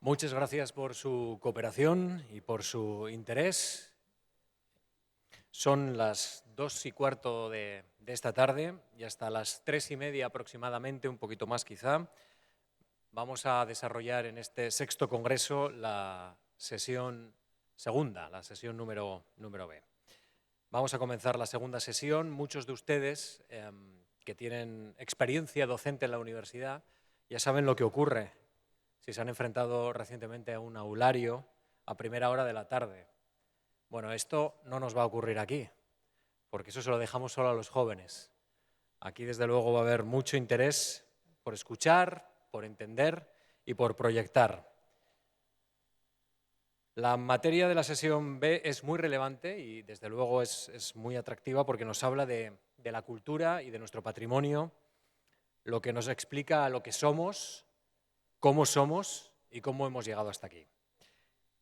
Muchas gracias por su cooperación y por su interés. Son las 2:15 de esta tarde y hasta las 3:30 aproximadamente, un poquito más quizá, vamos a desarrollar en este sexto congreso la sesión segunda, la sesión número B. Vamos a comenzar la segunda sesión. Muchos de ustedes que tienen experiencia docente en la universidad ya saben lo que ocurre si se han enfrentado recientemente a un aulario a primera hora de la tarde. Bueno, esto no nos va a ocurrir aquí, porque eso se lo dejamos solo a los jóvenes. Aquí, desde luego, va a haber mucho interés por escuchar, por entender y por proyectar. La materia de la sesión B es muy relevante y, desde luego, es muy atractiva porque nos habla de la cultura y de nuestro patrimonio, lo que nos explica lo que somos, cómo somos y cómo hemos llegado hasta aquí.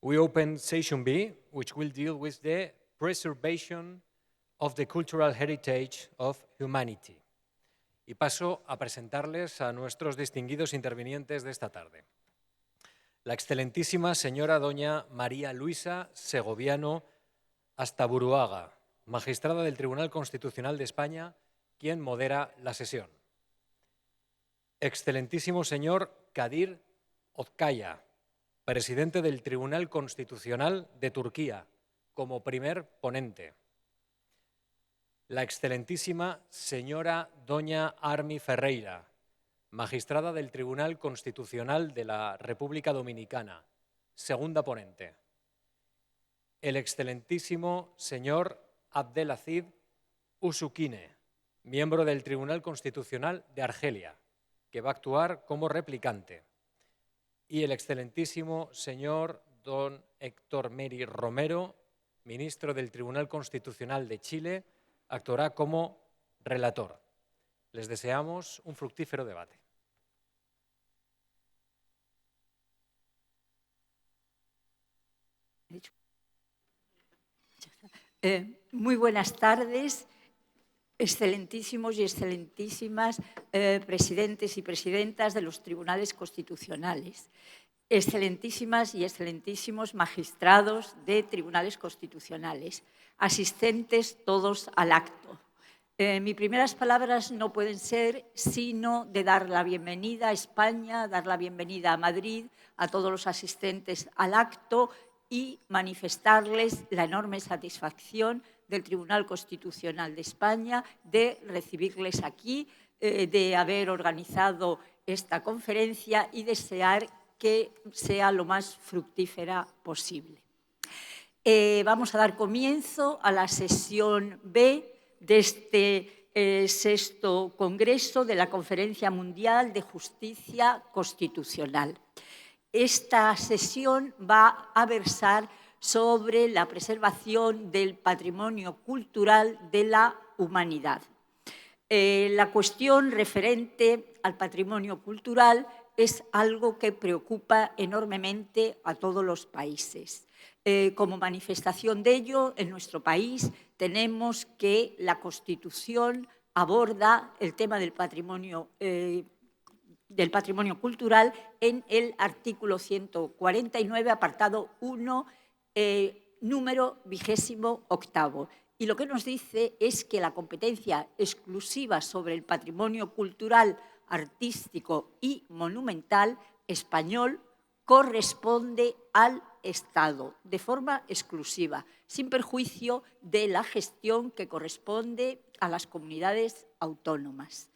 We open Session B, which will deal with the preservation of the cultural heritage of humanity. Y paso a presentarles a nuestros distinguidos intervinientes de esta tarde. La excelentísima señora doña María Luisa Segoviano Astaburuaga, magistrada del Tribunal Constitucional de España, quien modera la sesión. Excelentísimo señor Kadir Ozkaya, presidente del Tribunal Constitucional de Turquía, como primer ponente. La excelentísima señora doña Armi Ferreira, magistrada del Tribunal Constitucional de la República Dominicana, segunda ponente. El excelentísimo señor Abdelaziz Usukine, miembro del Tribunal Constitucional de Argelia, que va a actuar como replicante. Y el excelentísimo señor don Héctor Meri Romero, ministro del Tribunal Constitucional de Chile, actuará como relator. Les deseamos un fructífero debate. Muy buenas tardes, excelentísimos y excelentísimas presidentes y presidentas de los tribunales constitucionales, excelentísimas y excelentísimos magistrados de tribunales constitucionales, asistentes todos al acto. Mis primeras palabras no pueden ser sino de dar la bienvenida a España, dar la bienvenida a Madrid, a todos los asistentes al acto y manifestarles la enorme satisfacción del Tribunal Constitucional de España de recibirles aquí, de haber organizado esta conferencia y desear que sea lo más fructífera posible. Vamos a dar comienzo a la sesión B de este sexto Congreso de la Conferencia Mundial de Justicia Constitucional. Esta sesión va a versar sobre la preservación del patrimonio cultural de la humanidad. La cuestión referente al patrimonio cultural es algo que preocupa enormemente a todos los países. Como manifestación de ello, en nuestro país tenemos que la Constitución aborda el tema del patrimonio cultural en el artículo 149, apartado 1, número 28. Y lo que nos dice es que la competencia exclusiva sobre el patrimonio cultural, artístico y monumental español corresponde al Estado de forma exclusiva, sin perjuicio de la gestión que corresponde a las comunidades autónomas.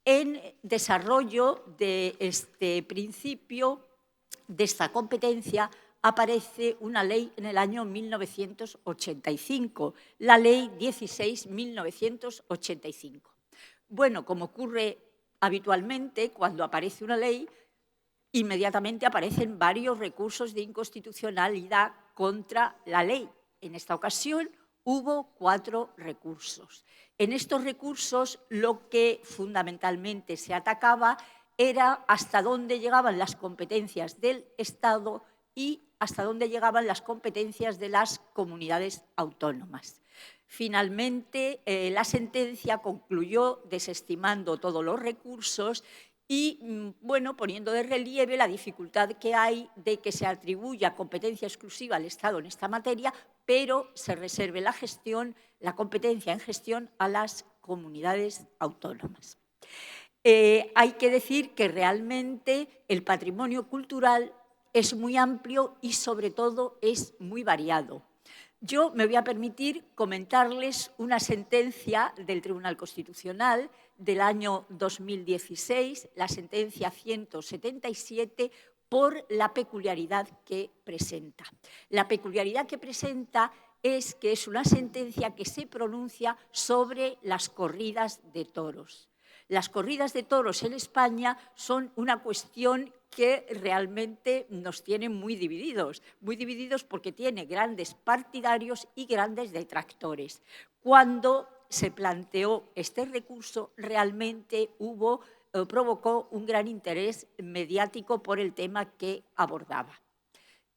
En desarrollo de este principio, de esta competencia, aparece una ley en el año 1985, la Ley 16/1985. Bueno, como ocurre habitualmente cuando aparece una ley, inmediatamente aparecen varios recursos de inconstitucionalidad contra la ley. En esta ocasión hubo 4 recursos. En estos recursos lo que fundamentalmente se atacaba era hasta dónde llegaban las competencias del Estado y hasta dónde llegaban las competencias de las comunidades autónomas. Finalmente, la sentencia concluyó desestimando todos los recursos y, bueno, poniendo de relieve la dificultad que hay de que se atribuya competencia exclusiva al Estado en esta materia, pero se reserve la competencia en gestión a las comunidades autónomas. Hay que decir que realmente el patrimonio cultural es muy amplio y, sobre todo, es muy variado. Yo me voy a permitir comentarles una sentencia del Tribunal Constitucional del año 2016, la sentencia 177, por la peculiaridad que presenta. La peculiaridad que presenta es que es una sentencia que se pronuncia sobre las corridas de toros. Las corridas de toros en España son una cuestión que realmente nos tiene muy divididos porque tiene grandes partidarios y grandes detractores. Cuando se planteó este recurso, realmente provocó un gran interés mediático por el tema que abordaba.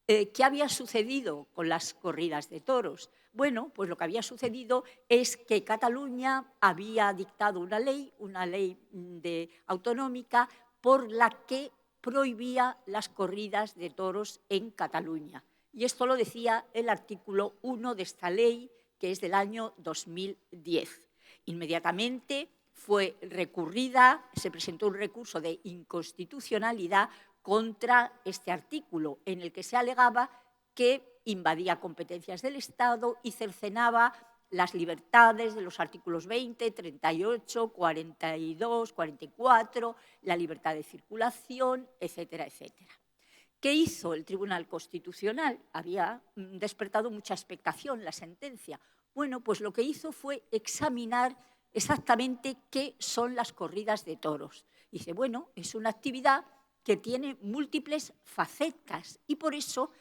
¿Qué había sucedido con las corridas de toros? Bueno, pues lo que había sucedido es que Cataluña había dictado una ley autonómica por la que prohibía las corridas de toros en Cataluña. Y esto lo decía el artículo 1 de esta ley, que es del año 2010. Inmediatamente fue recurrida, se presentó un recurso de inconstitucionalidad contra este artículo, en el que se alegaba que invadía competencias del Estado y cercenaba las libertades de los artículos 20, 38, 42, 44, la libertad de circulación, etcétera, etcétera. ¿Qué hizo el Tribunal Constitucional? Había despertado mucha expectación la sentencia. Bueno, pues lo que hizo fue examinar exactamente qué son las corridas de toros. Dice, bueno, es una actividad que tiene múltiples facetas y por eso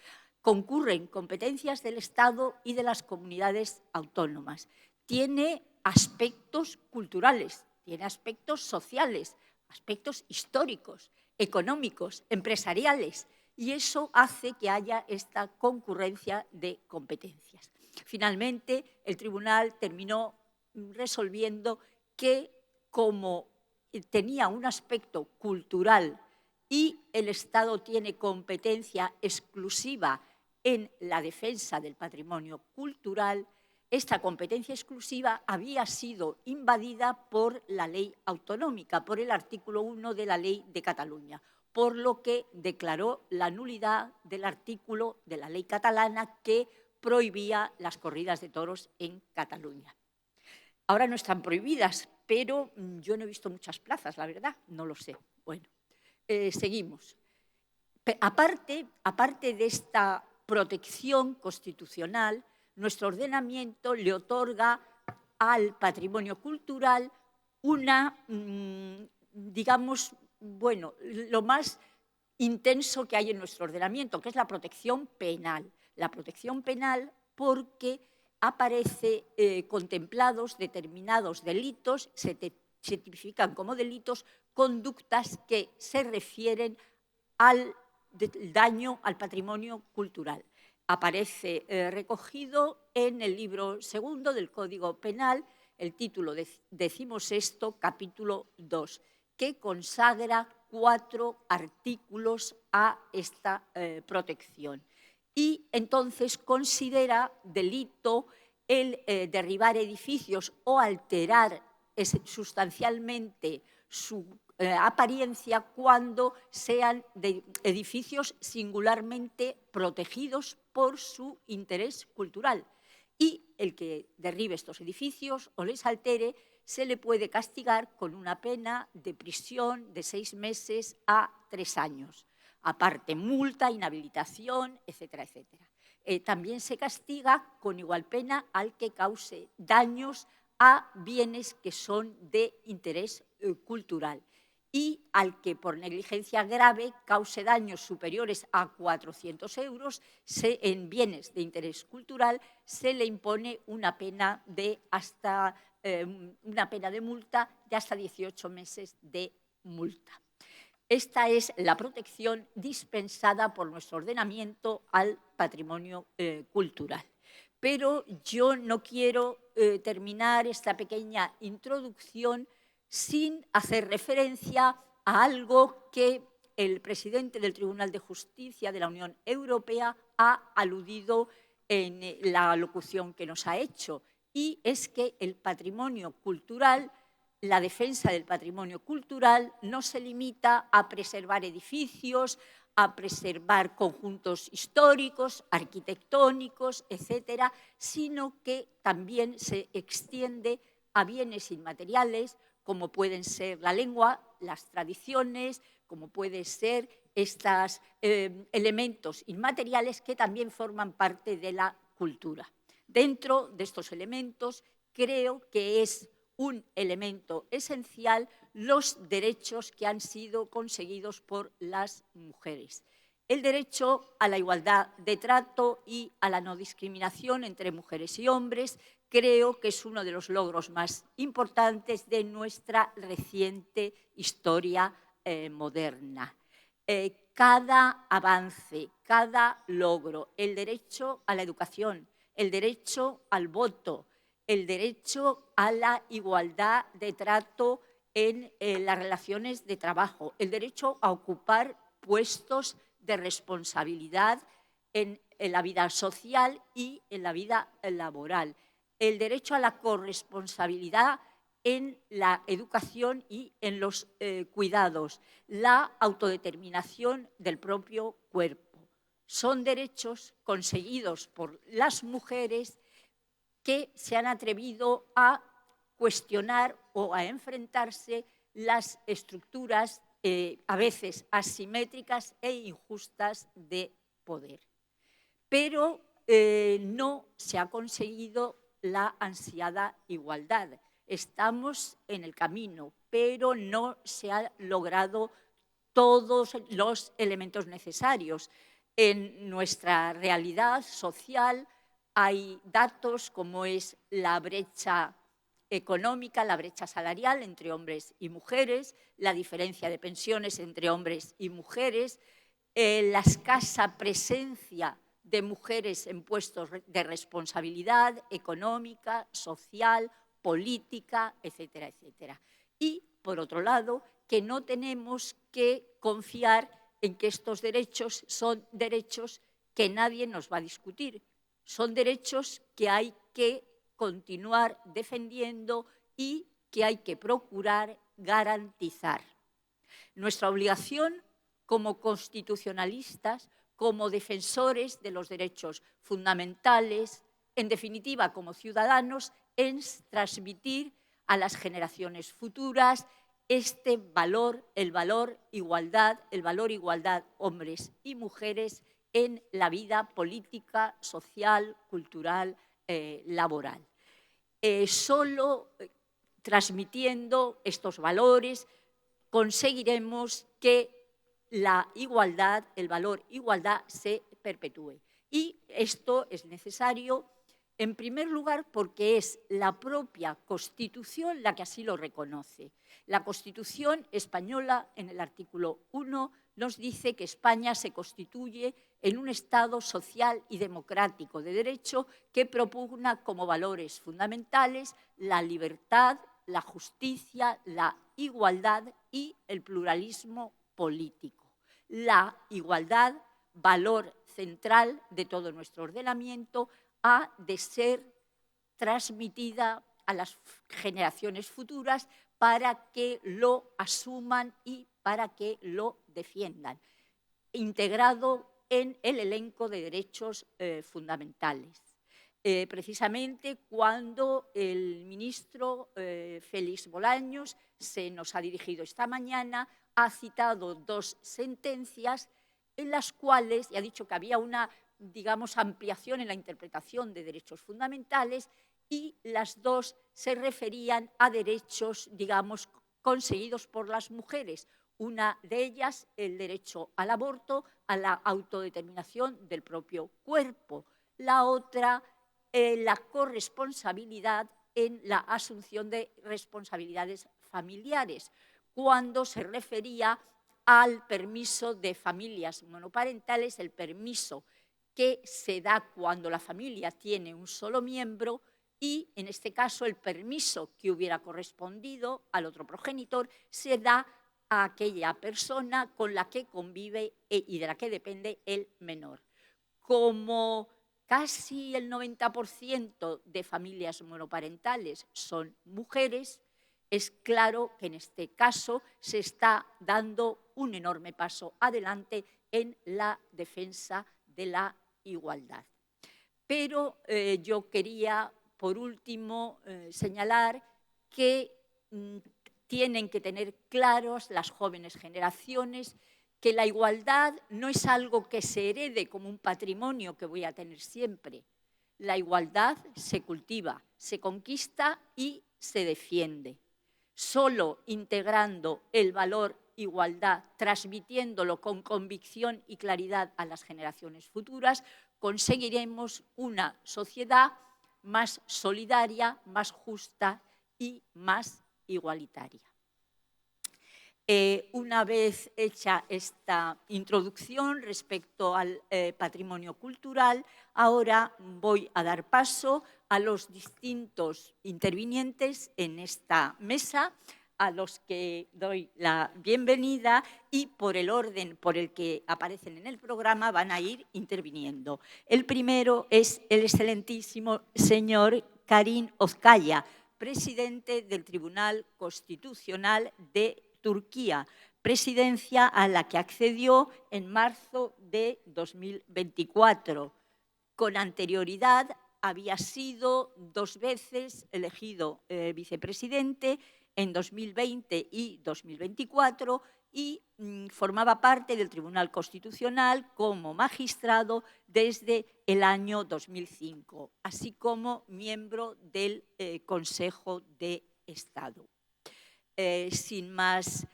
concurren competencias del Estado y de las comunidades autónomas. Tiene aspectos culturales, tiene aspectos sociales, aspectos históricos, económicos, empresariales, y eso hace que haya esta concurrencia de competencias. Finalmente, el tribunal terminó resolviendo que, como tenía un aspecto cultural y el Estado tiene competencia exclusiva en la defensa del patrimonio cultural, esta competencia exclusiva había sido invadida por la ley autonómica, por el artículo 1 de la Ley de Cataluña, por lo que declaró la nulidad del artículo de la ley catalana que prohibía las corridas de toros en Cataluña. Ahora no están prohibidas, pero yo no he visto muchas plazas, la verdad, no lo sé. Bueno, seguimos. Aparte de esta protección constitucional, nuestro ordenamiento le otorga al patrimonio cultural una, digamos, bueno, lo más intenso que hay en nuestro ordenamiento, que es la protección penal. La protección penal porque aparece contemplados determinados delitos, se tipifican como delitos, conductas que se refieren al daño al patrimonio cultural. Aparece recogido en el libro segundo del Código Penal, el título 16, capítulo 2, que consagra 4 artículos a esta protección. Y entonces considera delito el derribar edificios o alterar sustancialmente su apariencia cuando sean de edificios singularmente protegidos por su interés cultural. Y el que derribe estos edificios o les altere se le puede castigar con una pena de prisión de 6 meses a 3 años. Aparte, multa, inhabilitación, etcétera, etcétera. También se castiga con igual pena al que cause daños a bienes que son de interés cultural y al que por negligencia grave cause daños superiores a 400 euros en bienes de interés cultural, se le impone una pena de multa de hasta 18 meses de multa. Esta es la protección dispensada por nuestro ordenamiento al patrimonio cultural. Pero yo no quiero terminar esta pequeña introducción sin hacer referencia a algo que el presidente del Tribunal de Justicia de la Unión Europea ha aludido en la locución que nos ha hecho, y es que el patrimonio cultural, la defensa del patrimonio cultural no se limita a preservar edificios, a preservar conjuntos históricos, arquitectónicos, etcétera, sino que también se extiende a bienes inmateriales, como pueden ser la lengua, las tradiciones, como pueden ser estos elementos inmateriales que también forman parte de la cultura. Dentro de estos elementos, creo que es un elemento esencial los derechos que han sido conseguidos por las mujeres. El derecho a la igualdad de trato y a la no discriminación entre mujeres y hombres creo que es uno de los logros más importantes de nuestra reciente historia moderna. Cada avance, cada logro, el derecho a la educación, el derecho al voto, el derecho a la igualdad de trato en las relaciones de trabajo, el derecho a ocupar puestos de responsabilidad en la vida social y en la vida laboral, el derecho a la corresponsabilidad en la educación y en los cuidados, la autodeterminación del propio cuerpo. Son derechos conseguidos por las mujeres que se han atrevido a cuestionar o a enfrentarse las estructuras a veces asimétricas e injustas de poder. Pero no se ha conseguido la ansiada igualdad. Estamos en el camino, pero no se han logrado todos los elementos necesarios. En nuestra realidad social hay datos como es la brecha económica, la brecha salarial entre hombres y mujeres, la diferencia de pensiones entre hombres y mujeres, la escasa presencia de mujeres en puestos de responsabilidad económica, social, política, etcétera, etcétera. Y, por otro lado, que no tenemos que confiar en que estos derechos son derechos que nadie nos va a discutir. Son derechos que hay que continuar defendiendo y que hay que procurar garantizar. Nuestra obligación como constitucionalistas, como defensores de los derechos fundamentales, en definitiva como ciudadanos, es transmitir a las generaciones futuras este valor, el valor igualdad hombres y mujeres en la vida política, social, cultural, laboral. Solo transmitiendo estos valores conseguiremos que la igualdad, el valor igualdad, se perpetúe. Y esto es necesario, en primer lugar, porque es la propia Constitución la que así lo reconoce. La Constitución española, en el artículo 1, nos dice que España se constituye en un Estado social y democrático de derecho que propugna como valores fundamentales la libertad, la justicia, la igualdad y el pluralismo político. La igualdad, valor central de todo nuestro ordenamiento, ha de ser transmitida a las generaciones futuras para que lo asuman y para que lo defiendan, integrado en el elenco de derechos fundamentales. Precisamente cuando el ministro Félix Bolaños se nos ha dirigido esta mañana, ha citado dos sentencias en las cuales, y ha dicho que había una, digamos, ampliación en la interpretación de derechos fundamentales, y las dos se referían a derechos, digamos, conseguidos por las mujeres. Una de ellas, el derecho al aborto, a la autodeterminación del propio cuerpo. La otra, la corresponsabilidad en la asunción de responsabilidades familiares, cuando se refería al permiso de familias monoparentales, el permiso que se da cuando la familia tiene un solo miembro, y en este caso el permiso que hubiera correspondido al otro progenitor se da a aquella persona con la que convive y de la que depende el menor. Como casi el 90% de familias monoparentales son mujeres, es claro que en este caso se está dando un enorme paso adelante en la defensa de la igualdad. Pero yo quería, por último, señalar que tienen que tener claros las jóvenes generaciones que la igualdad no es algo que se herede como un patrimonio que voy a tener siempre. La igualdad se cultiva, se conquista y se defiende. Solo integrando el valor igualdad, transmitiéndolo con convicción y claridad a las generaciones futuras, conseguiremos una sociedad más solidaria, más justa y más igualitaria. Una vez hecha esta introducción respecto al patrimonio cultural, ahora voy a dar paso a los distintos intervinientes en esta mesa, a los que doy la bienvenida y por el orden por el que aparecen en el programa van a ir interviniendo. El primero es el excelentísimo señor Karim Ozkaya, presidente del Tribunal Constitucional de Turquía, presidencia a la que accedió en marzo de 2024. Con anterioridad había sido 2 veces elegido vicepresidente en 2020 y 2024 y formaba parte del Tribunal Constitucional como magistrado desde el año 2005, así como miembro del Consejo de Estado. Sin más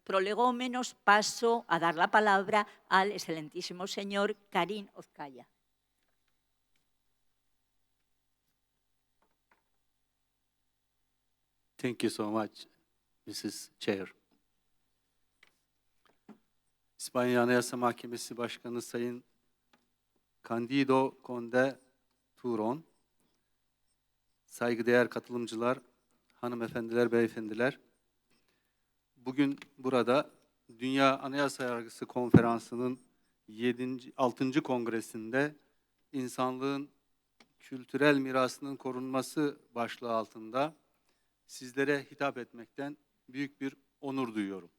prolegómenos, paso a dar la palabra al excelentísimo señor Karim Ozkaya. Thank you so much, Mrs. Chair. İspanya Anayasa Mahkemesi Başkanı Sayın Candido Conde Turon, saygıdeğer katılımcılar, hanımefendiler, beyefendiler, bugün burada Dünya Anayasa Yargısı Konferansı'nın 6. Kongresinde insanlığın kültürel mirasının korunması başlığı altında sizlere hitap etmekten büyük bir onur duyuyorum.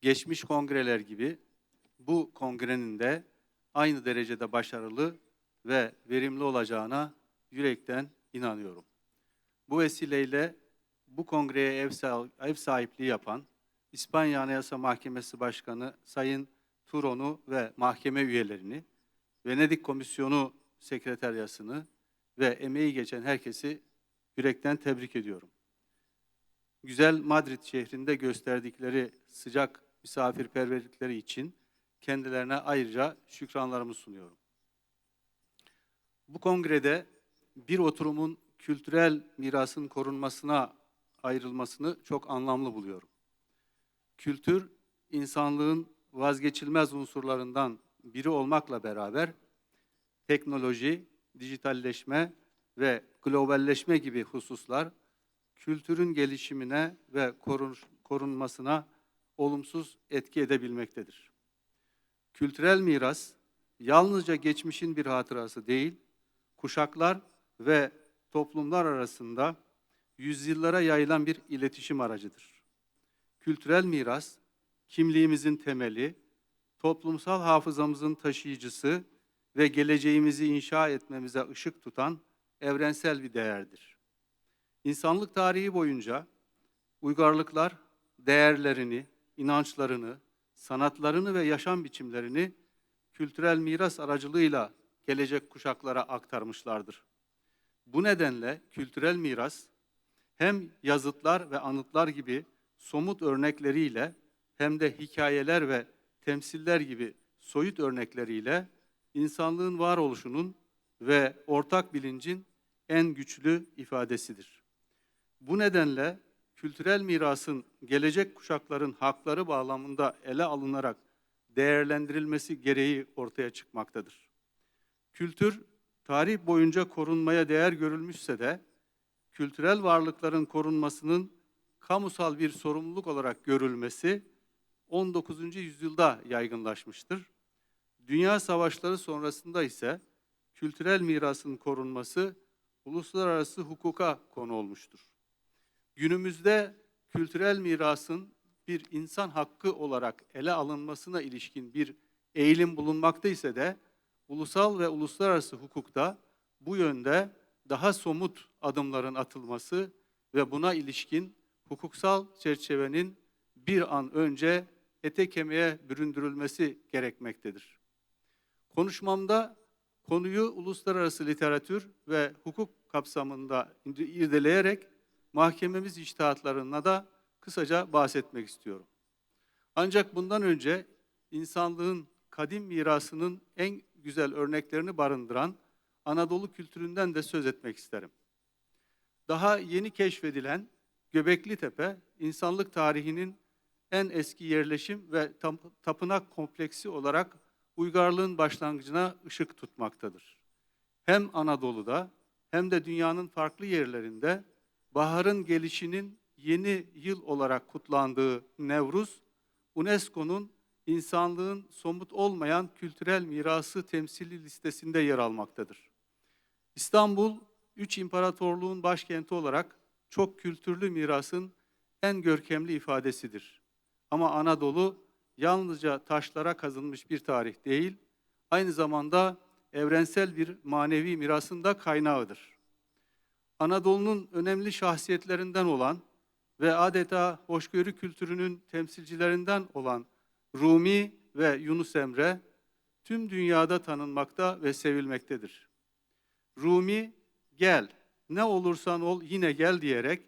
Geçmiş kongreler gibi bu kongrenin de aynı derecede başarılı ve verimli olacağına yürekten inanıyorum. Bu vesileyle bu kongreye ev sahipliği yapan İspanya Anayasa Mahkemesi Başkanı Sayın Turon'u ve mahkeme üyelerini, Venedik Komisyonu Sekreteryasını ve emeği geçen herkesi yürekten tebrik ediyorum. Güzel Madrid şehrinde gösterdikleri sıcak misafirperverlikleri için kendilerine ayrıca şükranlarımı sunuyorum. Bu kongrede bir oturumun kültürel mirasın korunmasına ayrılmasını çok anlamlı buluyorum. Kültür, insanlığın vazgeçilmez unsurlarından biri olmakla beraber teknoloji, dijitalleşme ve globalleşme gibi hususlar kültürün gelişimine ve korunmasına olumsuz etki edebilmektedir. Kültürel miras yalnızca geçmişin bir hatırası değil, kuşaklar ve toplumlar arasında yüzyıllara yayılan bir iletişim aracıdır. Kültürel miras, kimliğimizin temeli, toplumsal hafızamızın taşıyıcısı ve geleceğimizi inşa etmemize ışık tutan evrensel bir değerdir. İnsanlık tarihi boyunca uygarlıklar değerlerini, inançlarını, sanatlarını ve yaşam biçimlerini kültürel miras aracılığıyla gelecek kuşaklara aktarmışlardır. Bu nedenle kültürel miras hem yazıtlar ve anıtlar gibi somut örnekleriyle hem de hikayeler ve temsiller gibi soyut örnekleriyle insanlığın varoluşunun ve ortak bilincin en güçlü ifadesidir. Bu nedenle kültürel mirasın gelecek kuşakların hakları bağlamında ele alınarak değerlendirilmesi gereği ortaya çıkmaktadır. Kültür, tarih boyunca korunmaya değer görülmüşse de, kültürel varlıkların korunmasının kamusal bir sorumluluk olarak görülmesi 19. yüzyılda yaygınlaşmıştır. Dünya savaşları sonrasında ise kültürel mirasın korunması uluslararası hukuka konu olmuştur. Günümüzde kültürel mirasın bir insan hakkı olarak ele alınmasına ilişkin bir eğilim bulunmakta ise de ulusal ve uluslararası hukukta bu yönde daha somut adımların atılması ve buna ilişkin hukuksal çerçevenin bir an önce ete kemiğe büründürülmesi gerekmektedir. Konuşmamda konuyu uluslararası literatür ve hukuk kapsamında irdeleyerek mahkememiz içtihatlarına da kısaca bahsetmek istiyorum. Ancak bundan önce insanlığın kadim mirasının en güzel örneklerini barındıran Anadolu kültüründen de söz etmek isterim. Daha yeni keşfedilen Göbekli Tepe, insanlık tarihinin en eski yerleşim ve tapınak kompleksi olarak uygarlığın başlangıcına ışık tutmaktadır. Hem Anadolu'da hem de dünyanın farklı yerlerinde baharın gelişinin yeni yıl olarak kutlandığı Nevruz, UNESCO'nun insanlığın somut olmayan kültürel mirası temsili listesinde yer almaktadır. İstanbul, 3 imparatorluğun başkenti olarak çok kültürlü mirasın en görkemli ifadesidir. Ama Anadolu yalnızca taşlara kazınmış bir tarih değil, aynı zamanda evrensel bir manevi mirasın da kaynağıdır. Anadolu'nun önemli şahsiyetlerinden olan ve adeta hoşgörü kültürünün temsilcilerinden olan Rumi ve Yunus Emre tüm dünyada tanınmakta ve sevilmektedir. Rumi, gel, ne olursan ol yine gel diyerek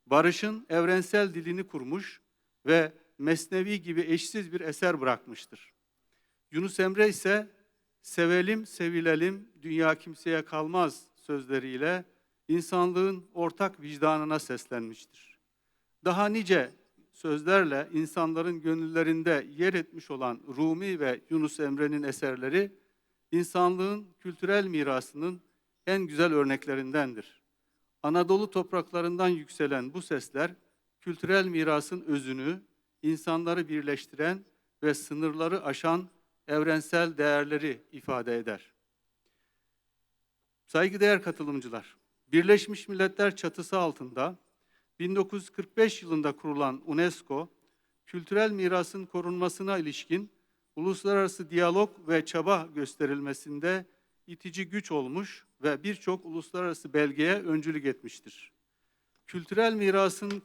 barışın evrensel dilini kurmuş ve Mesnevi gibi eşsiz bir eser bırakmıştır. Yunus Emre ise sevelim, sevilelim, dünya kimseye kalmaz sözleriyle insanlığın ortak vicdanına seslenmiştir. Daha nice sözlerle insanların gönüllerinde yer etmiş olan Rumi ve Yunus Emre'nin eserleri, insanlığın kültürel mirasının en güzel örneklerindendir. Anadolu topraklarından yükselen bu sesler, kültürel mirasın özünü, insanları birleştiren ve sınırları aşan evrensel değerleri ifade eder. Saygıdeğer katılımcılar, Birleşmiş Milletler çatısı altında 1945 yılında kurulan UNESCO, kültürel mirasın korunmasına ilişkin uluslararası diyalog ve çaba gösterilmesinde itici güç olmuş ve birçok uluslararası belgeye öncülük etmiştir. Kültürel mirasın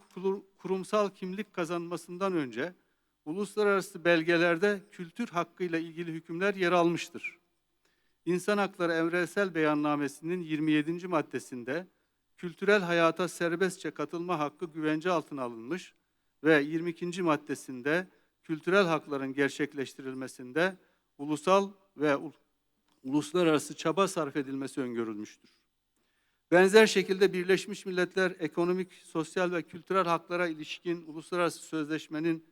kurumsal kimlik kazanmasından önce uluslararası belgelerde kültür hakkıyla ilgili hükümler yer almıştır. İnsan Hakları Evrensel Beyannamesi'nin 27. maddesinde kültürel hayata serbestçe katılma hakkı güvence altına alınmış ve 22. maddesinde kültürel hakların gerçekleştirilmesinde ulusal ve uluslararası çaba sarf edilmesi öngörülmüştür. Benzer şekilde Birleşmiş Milletler Ekonomik, Sosyal ve Kültürel Haklara ilişkin Uluslararası Sözleşmenin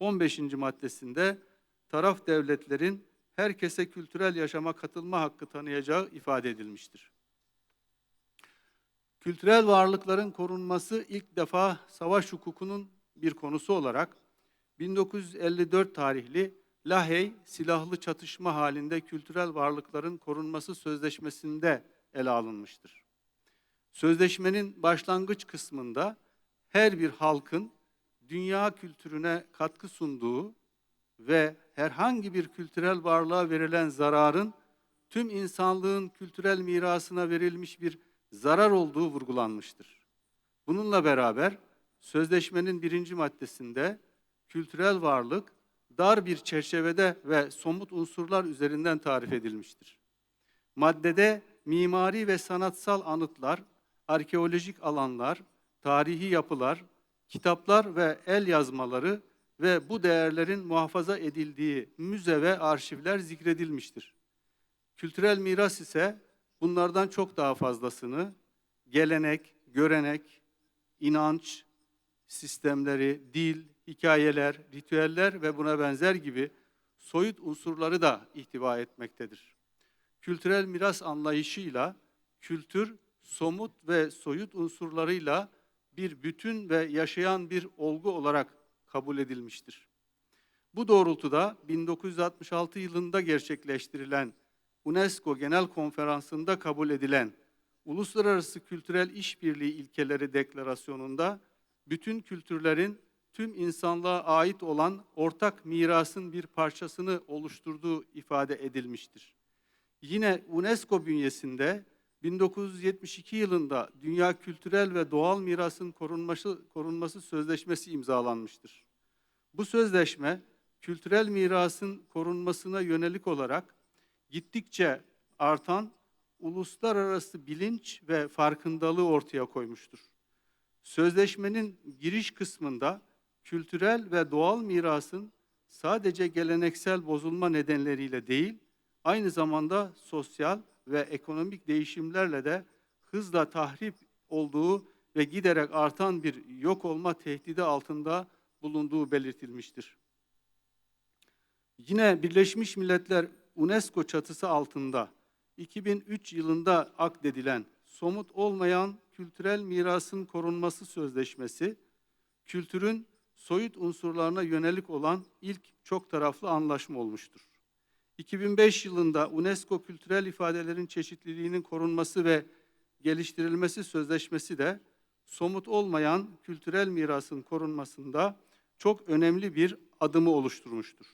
15. maddesinde taraf devletlerin herkese kültürel yaşama katılma hakkı tanıyacağı ifade edilmiştir. Kültürel varlıkların korunması ilk defa savaş hukukunun bir konusu olarak 1954 tarihli Lahey Silahlı Çatışma Halinde Kültürel Varlıkların Korunması Sözleşmesi'nde ele alınmıştır. Sözleşmenin başlangıç kısmında her bir halkın dünya kültürüne katkı sunduğu ve herhangi bir kültürel varlığa verilen zararın tüm insanlığın kültürel mirasına verilmiş bir zarar olduğu vurgulanmıştır. Bununla beraber sözleşmenin 1. maddesinde kültürel varlık dar bir çerçevede ve somut unsurlar üzerinden tarif edilmiştir. Maddede mimari ve sanatsal anıtlar, arkeolojik alanlar, tarihi yapılar, kitaplar ve el yazmaları ve bu değerlerin muhafaza edildiği müze ve arşivler zikredilmiştir. Kültürel miras ise bunlardan çok daha fazlasını gelenek, görenek, inanç sistemleri, dil, hikayeler, ritüeller ve buna benzer gibi soyut unsurları da ihtiva etmektedir. Kültürel miras anlayışıyla kültür, somut ve soyut unsurlarıyla bir bütün ve yaşayan bir olgu olarak kabul edilmiştir. Bu doğrultuda 1966 yılında gerçekleştirilen UNESCO Genel Konferansı'nda kabul edilen Uluslararası Kültürel İşbirliği İlkeleri Deklarasyonu'nda bütün kültürlerin tüm insanlığa ait olan ortak mirasın bir parçasını oluşturduğu ifade edilmiştir. Yine UNESCO bünyesinde 1972 yılında Dünya Kültürel ve Doğal Mirasın Korunması Sözleşmesi imzalanmıştır. Bu sözleşme, kültürel mirasın korunmasına yönelik olarak gittikçe artan uluslararası bilinç ve farkındalığı ortaya koymuştur. Sözleşmenin giriş kısmında kültürel ve doğal mirasın sadece geleneksel bozulma nedenleriyle değil, aynı zamanda sosyal ve ekonomik değişimlerle de hızla tahrip olduğu ve giderek artan bir yok olma tehdidi altında bulunduğu belirtilmiştir. Yine Birleşmiş Milletler UNESCO çatısı altında 2003 yılında akdedilen somut olmayan kültürel mirasın korunması sözleşmesi, kültürün soyut unsurlarına yönelik olan ilk çok taraflı anlaşma olmuştur. 2005 yılında UNESCO Kültürel İfadelerin Çeşitliliğinin Korunması ve Geliştirilmesi Sözleşmesi de somut olmayan kültürel mirasın korunmasında çok önemli bir adımı oluşturmuştur.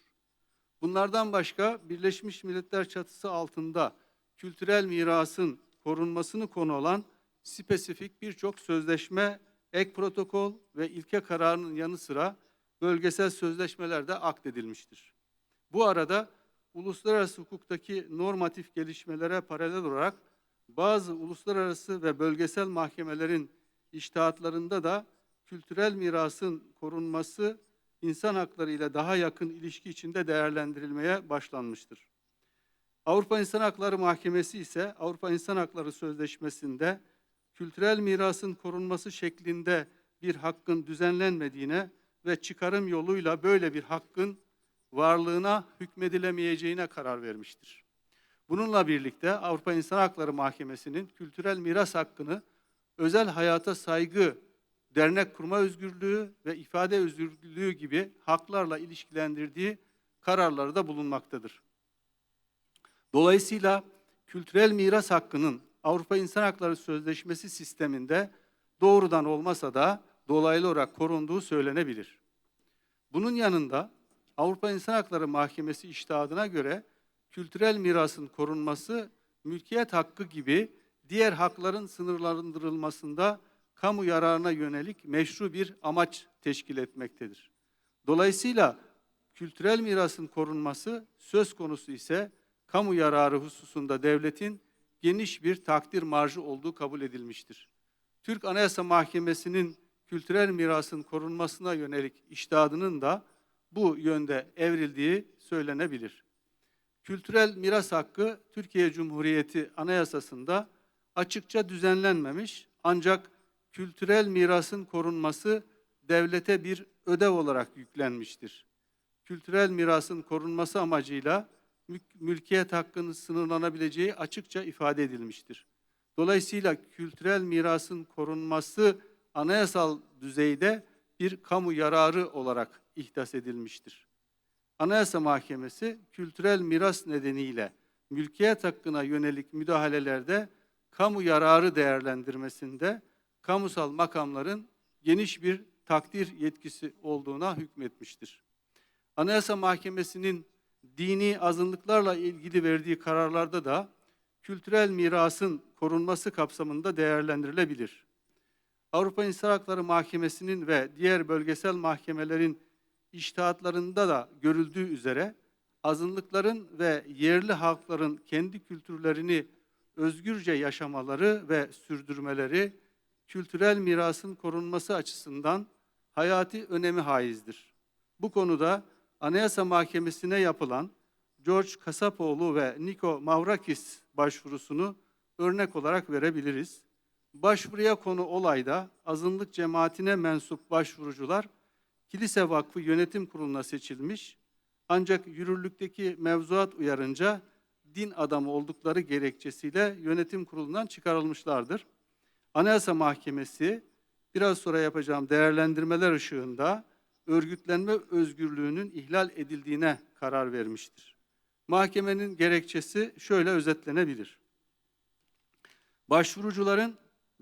Bunlardan başka Birleşmiş Milletler çatısı altında kültürel mirasın korunmasını konu alan spesifik birçok sözleşme, ek protokol ve ilke kararının yanı sıra bölgesel sözleşmeler de akdedilmiştir. Bu arada uluslararası hukuktaki normatif gelişmelere paralel olarak bazı uluslararası ve bölgesel mahkemelerin içtihatlarında da kültürel mirasın korunması insan hakları ile daha yakın ilişki içinde değerlendirilmeye başlanmıştır. Avrupa İnsan Hakları Mahkemesi ise Avrupa İnsan Hakları Sözleşmesi'nde kültürel mirasın korunması şeklinde bir hakkın düzenlenmediğine ve çıkarım yoluyla böyle bir hakkın varlığına hükmedilemeyeceğine karar vermiştir. Bununla birlikte Avrupa İnsan Hakları Mahkemesi'nin kültürel miras hakkını özel hayata saygı, dernek kurma özgürlüğü ve ifade özgürlüğü gibi haklarla ilişkilendirdiği kararları da bulunmaktadır. Dolayısıyla kültürel miras hakkının Avrupa İnsan Hakları Sözleşmesi sisteminde doğrudan olmasa da dolaylı olarak korunduğu söylenebilir. Bunun yanında Avrupa İnsan Hakları Mahkemesi içtihadına göre kültürel mirasın korunması mülkiyet hakkı gibi diğer hakların sınırlandırılmasında kamu yararına yönelik meşru bir amaç teşkil etmektedir. Dolayısıyla kültürel mirasın korunması söz konusu ise kamu yararı hususunda devletin geniş bir takdir marjı olduğu kabul edilmiştir. Türk Anayasa Mahkemesi'nin kültürel mirasın korunmasına yönelik içtihadının da bu yönde evrildiği söylenebilir. Kültürel miras hakkı Türkiye Cumhuriyeti Anayasası'nda açıkça düzenlenmemiş ancak kültürel mirasın korunması devlete bir ödev olarak yüklenmiştir. Kültürel mirasın korunması amacıyla mülkiyet hakkının sınırlanabileceği açıkça ifade edilmiştir. Dolayısıyla kültürel mirasın korunması anayasal düzeyde bir kamu yararı olarak ihdas edilmiştir. Anayasa Mahkemesi kültürel miras nedeniyle mülkiyet hakkına yönelik müdahalelerde kamu yararı değerlendirmesinde kamusal makamların geniş bir takdir yetkisi olduğuna hükmetmiştir. Anayasa Mahkemesi'nin dini azınlıklarla ilgili verdiği kararlarda da kültürel mirasın korunması kapsamında değerlendirilebilir. Avrupa İnsan Hakları Mahkemesi'nin ve diğer bölgesel mahkemelerin içtihatlarında da görüldüğü üzere azınlıkların ve yerli halkların kendi kültürlerini özgürce yaşamaları ve sürdürmeleri kültürel mirasın korunması açısından hayati önemi haizdir. Bu konuda Anayasa Mahkemesi'ne yapılan George Kasapoğlu ve Niko Mavrakis başvurusunu örnek olarak verebiliriz. Başvuruya konu olayda azınlık cemaatine mensup başvurucular Kilise Vakfı Yönetim Kurulu'na seçilmiş ancak yürürlükteki mevzuat uyarınca din adamı oldukları gerekçesiyle yönetim kurulundan çıkarılmışlardır. Anayasa Mahkemesi biraz sonra yapacağım değerlendirmeler ışığında örgütlenme özgürlüğünün ihlal edildiğine karar vermiştir. Mahkemenin gerekçesi şöyle özetlenebilir. Başvurucuların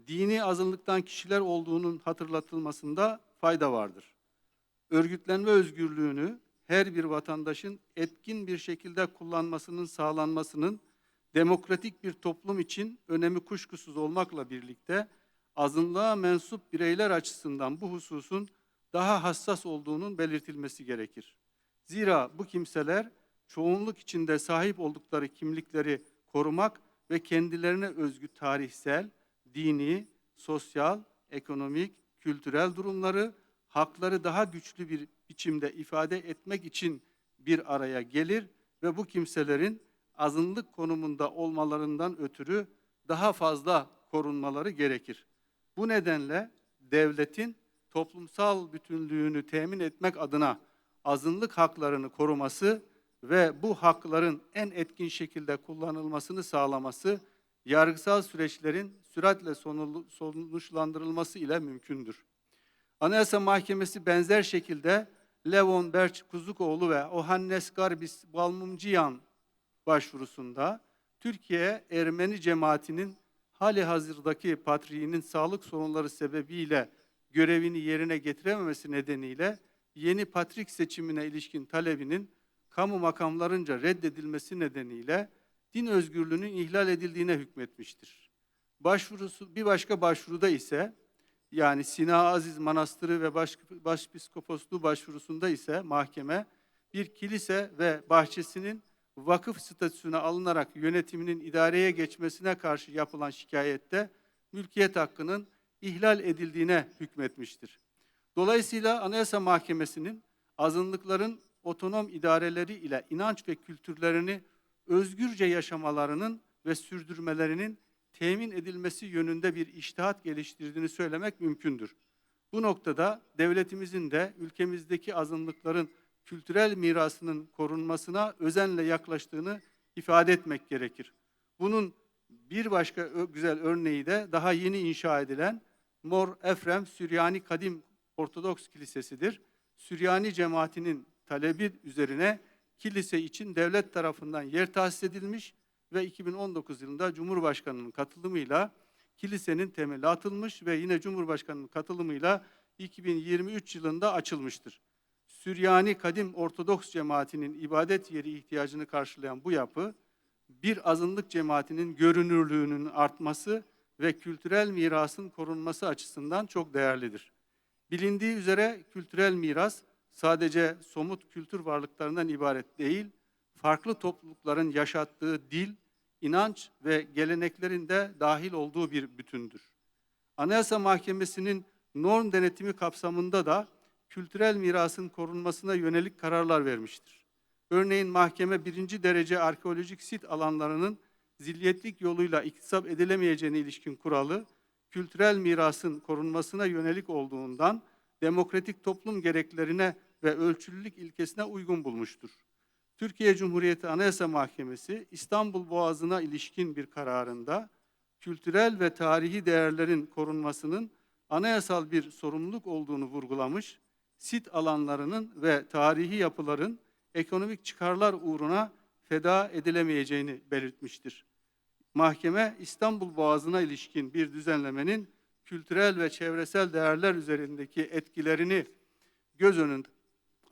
dini azınlıktan kişiler olduğunun hatırlatılmasında fayda vardır. Örgütlenme özgürlüğünü her bir vatandaşın etkin bir şekilde kullanmasının sağlanmasının demokratik bir toplum için önemi kuşkusuz olmakla birlikte azınlığa mensup bireyler açısından bu hususun daha hassas olduğunun belirtilmesi gerekir. Zira bu kimseler çoğunluk içinde sahip oldukları kimlikleri korumak ve kendilerine özgü tarihsel, dini, sosyal, ekonomik, kültürel durumları, hakları daha güçlü bir biçimde ifade etmek için bir araya gelir ve bu kimselerin azınlık konumunda olmalarından ötürü daha fazla korunmaları gerekir. Bu nedenle devletin toplumsal bütünlüğünü temin etmek adına azınlık haklarını koruması ve bu hakların en etkin şekilde kullanılmasını sağlaması, yargısal süreçlerin süratle sonuçlandırılması ile mümkündür. Anayasa Mahkemesi benzer şekilde Levon Berç-Kuzukoğlu ve Ohannes Garbis Balmumciyan başvurusunda Türkiye Ermeni cemaatinin hali hazırdaki patriğinin sağlık sorunları sebebiyle görevini yerine getirememesi nedeniyle yeni patrik seçimine ilişkin talebinin kamu makamlarınca reddedilmesi nedeniyle din özgürlüğünün ihlal edildiğine hükmetmiştir. Bir başka başvuruda ise yani Sina Aziz Manastırı ve Başpiskoposluğu başvurusunda ise mahkeme bir kilise ve bahçesinin vakıf statüsüne alınarak yönetiminin idareye geçmesine karşı yapılan şikayette mülkiyet hakkının ihlal edildiğine hükmetmiştir. Dolayısıyla Anayasa Mahkemesi'nin azınlıkların otonom idareleri ile inanç ve kültürlerini özgürce yaşamalarının ve sürdürmelerinin temin edilmesi yönünde bir içtihat geliştirdiğini söylemek mümkündür. Bu noktada devletimizin de ülkemizdeki azınlıkların kültürel mirasının korunmasına özenle yaklaştığını ifade etmek gerekir. Bunun bir başka güzel örneği de daha yeni inşa edilen Mor Efrem Süryani Kadim Ortodoks Kilisesi'dir. Süryani cemaatinin talebi üzerine kilise için devlet tarafından yer tahsis edilmiş ve 2019 yılında Cumhurbaşkanı'nın katılımıyla kilisenin temeli atılmış ve yine Cumhurbaşkanı'nın katılımıyla 2023 yılında açılmıştır. Süryani Kadim Ortodoks cemaatinin ibadet yeri ihtiyacını karşılayan bu yapı, bir azınlık cemaatinin görünürlüğünün artması ve kültürel mirasın korunması açısından çok değerlidir. Bilindiği üzere kültürel miras sadece somut kültür varlıklarından ibaret değil, farklı toplulukların yaşattığı dil, inanç ve geleneklerin de dahil olduğu bir bütündür. Anayasa Mahkemesi'nin norm denetimi kapsamında da kültürel mirasın korunmasına yönelik kararlar vermiştir. Örneğin mahkeme 1. derece arkeolojik sit alanlarının zilyetlik yoluyla iktisap edilemeyeceğine ilişkin kuralı, kültürel mirasın korunmasına yönelik olduğundan demokratik toplum gereklerine ve ölçülülük ilkesine uygun bulmuştur. Türkiye Cumhuriyeti Anayasa Mahkemesi İstanbul Boğazı'na ilişkin bir kararında kültürel ve tarihi değerlerin korunmasının anayasal bir sorumluluk olduğunu vurgulamış, sit alanlarının ve tarihi yapıların ekonomik çıkarlar uğruna feda edilemeyeceğini belirtmiştir. Mahkeme İstanbul Boğazı'na ilişkin bir düzenlemenin kültürel ve çevresel değerler üzerindeki etkilerini göz önünde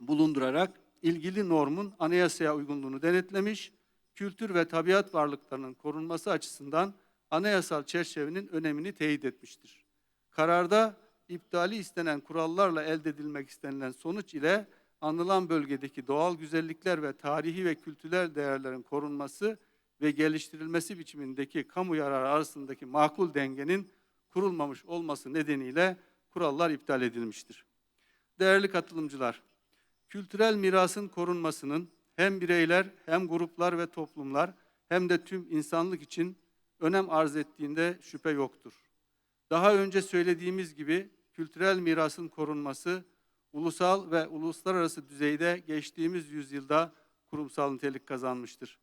bulundurarak ilgili normun anayasaya uygunluğunu denetlemiş, kültür ve tabiat varlıklarının korunması açısından anayasal çerçevenin önemini teyit etmiştir. Kararda iptali istenen kurallarla elde edilmek istenilen sonuç ile anılan bölgedeki doğal güzellikler ve tarihi ve kültürel değerlerin korunması ve geliştirilmesi biçimindeki kamu yararı arasındaki makul dengenin kurulmamış olması nedeniyle kurallar iptal edilmiştir. Değerli katılımcılar, kültürel mirasın korunmasının hem bireyler hem gruplar ve toplumlar hem de tüm insanlık için önem arz ettiğinde şüphe yoktur. Daha önce söylediğimiz gibi kültürel mirasın korunması ulusal ve uluslararası düzeyde geçtiğimiz yüzyılda kurumsal nitelik kazanmıştır.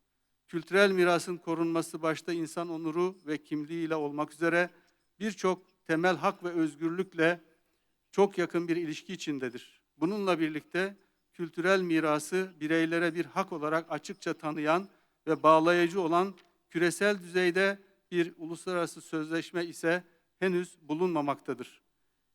Kültürel mirasın korunması başta insan onuru ve kimliğiyle olmak üzere birçok temel hak ve özgürlükle çok yakın bir ilişki içindedir. Bununla birlikte kültürel mirası bireylere bir hak olarak açıkça tanıyan ve bağlayıcı olan küresel düzeyde bir uluslararası sözleşme ise henüz bulunmamaktadır.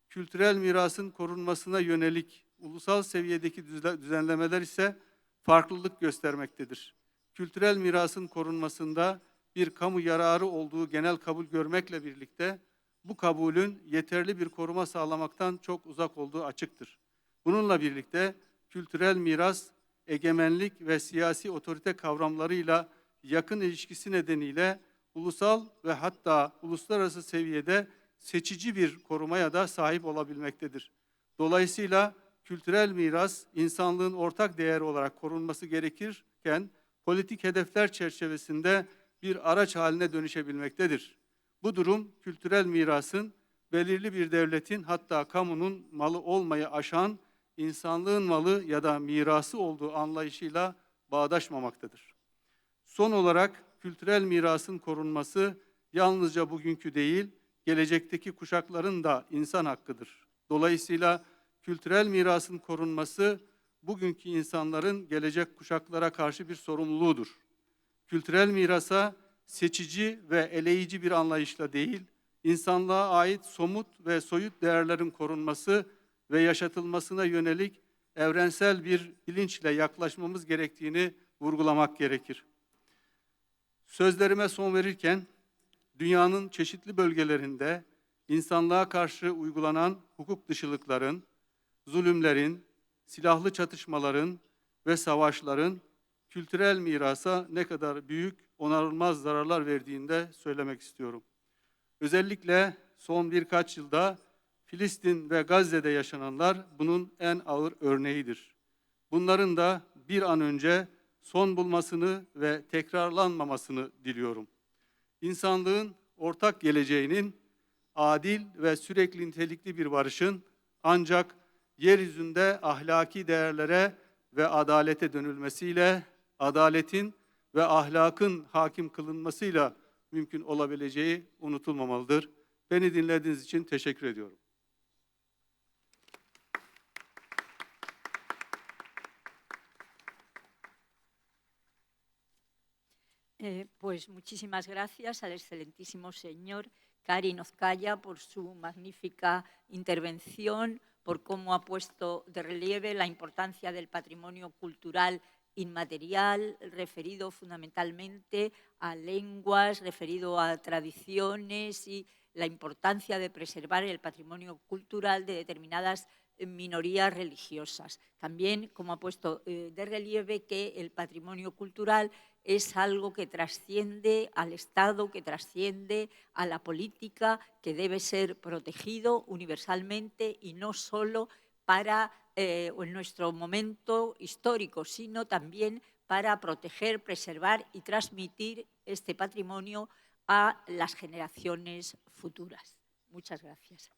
Kültürel mirasın korunmasına yönelik ulusal seviyedeki düzenlemeler ise farklılık göstermektedir. Kültürel mirasın korunmasında bir kamu yararı olduğu genel kabul görmekle birlikte bu kabulün yeterli bir koruma sağlamaktan çok uzak olduğu açıktır. Bununla birlikte kültürel miras, egemenlik ve siyasi otorite kavramlarıyla yakın ilişkisi nedeniyle ulusal ve hatta uluslararası seviyede seçici bir korumaya da sahip olabilmektedir. Dolayısıyla kültürel miras insanlığın ortak değeri olarak korunması gerekirken politik hedefler çerçevesinde bir araç haline dönüşebilmektedir. Bu durum kültürel mirasın belirli bir devletin hatta kamunun malı olmayı aşan insanlığın malı ya da mirası olduğu anlayışıyla bağdaşmamaktadır. Son olarak kültürel mirasın korunması yalnızca bugünkü değil, gelecekteki kuşakların da insan hakkıdır. Dolayısıyla kültürel mirasın korunması bugünkü insanların gelecek kuşaklara karşı bir sorumluluğudur. Kültürel mirasa seçici ve eleyici bir anlayışla değil, insanlığa ait somut ve soyut değerlerin korunması ve yaşatılmasına yönelik evrensel bir bilinçle yaklaşmamız gerektiğini vurgulamak gerekir. Sözlerime son verirken, dünyanın çeşitli bölgelerinde insanlığa karşı uygulanan hukuk dışılıkların, zulümlerin, silahlı çatışmaların ve savaşların kültürel mirasa ne kadar büyük, onarılmaz zararlar verdiğini de söylemek istiyorum. Özellikle son birkaç yılda Filistin ve Gazze'de yaşananlar bunun en ağır örneğidir. Bunların da bir an önce son bulmasını ve tekrarlanmamasını diliyorum. İnsanlığın ortak geleceğinin adil ve sürekli nitelikli bir barışın ancak yeryüzünde ahlaki değerlere ve adalete dönülmesiyle, adaletin ve ahlakın hakim kılınmasıyla mümkün olabileceği unutulmamalıdır. Beni dinlediğiniz için teşekkür ediyorum. Pues muchísimas gracias al excelentísimo señor Karin Ozkaya por su magnífica intervención, por cómo ha puesto de relieve la importancia del patrimonio cultural inmaterial, referido fundamentalmente a lenguas, referido a tradiciones y la importancia de preservar el patrimonio cultural de determinadas minorías religiosas. También, como ha puesto de relieve, que el patrimonio cultural es algo que trasciende al Estado, que trasciende a la política, que debe ser protegido universalmente y no solo para en nuestro momento histórico, sino también para proteger, preservar y transmitir este patrimonio a las generaciones futuras. Muchas gracias.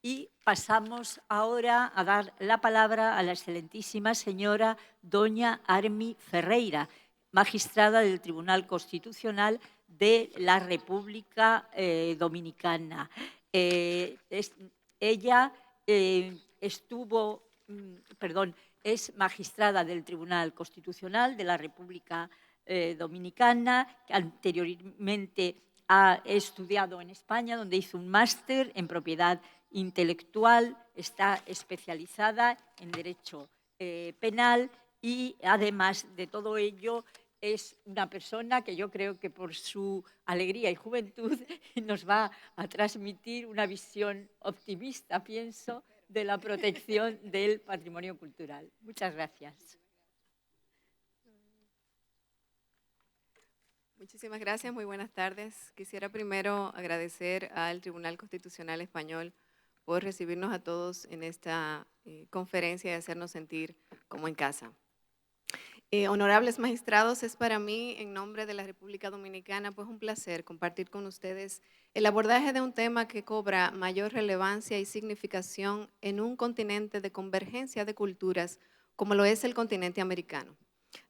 Y pasamos ahora a dar la palabra a la excelentísima señora doña Armi Ferreira, magistrada del Tribunal Constitucional de la República Dominicana. Ella es magistrada del Tribunal Constitucional de la República Dominicana, que anteriormente ha estudiado en España, donde hizo un máster en propiedad intelectual, está especializada en Derecho Penal y, además de todo ello, es una persona que yo creo que por su alegría y juventud nos va a transmitir una visión optimista, pienso, de la protección del patrimonio cultural. Muchas gracias. Muchísimas gracias, muy buenas tardes. Quisiera primero agradecer al Tribunal Constitucional Español por recibirnos a todos en esta conferencia y hacernos sentir como en casa. Honorables magistrados, es para mí, en nombre de la República Dominicana, pues un placer compartir con ustedes el abordaje de un tema que cobra mayor relevancia y significación en un continente de convergencia de culturas como lo es el continente americano,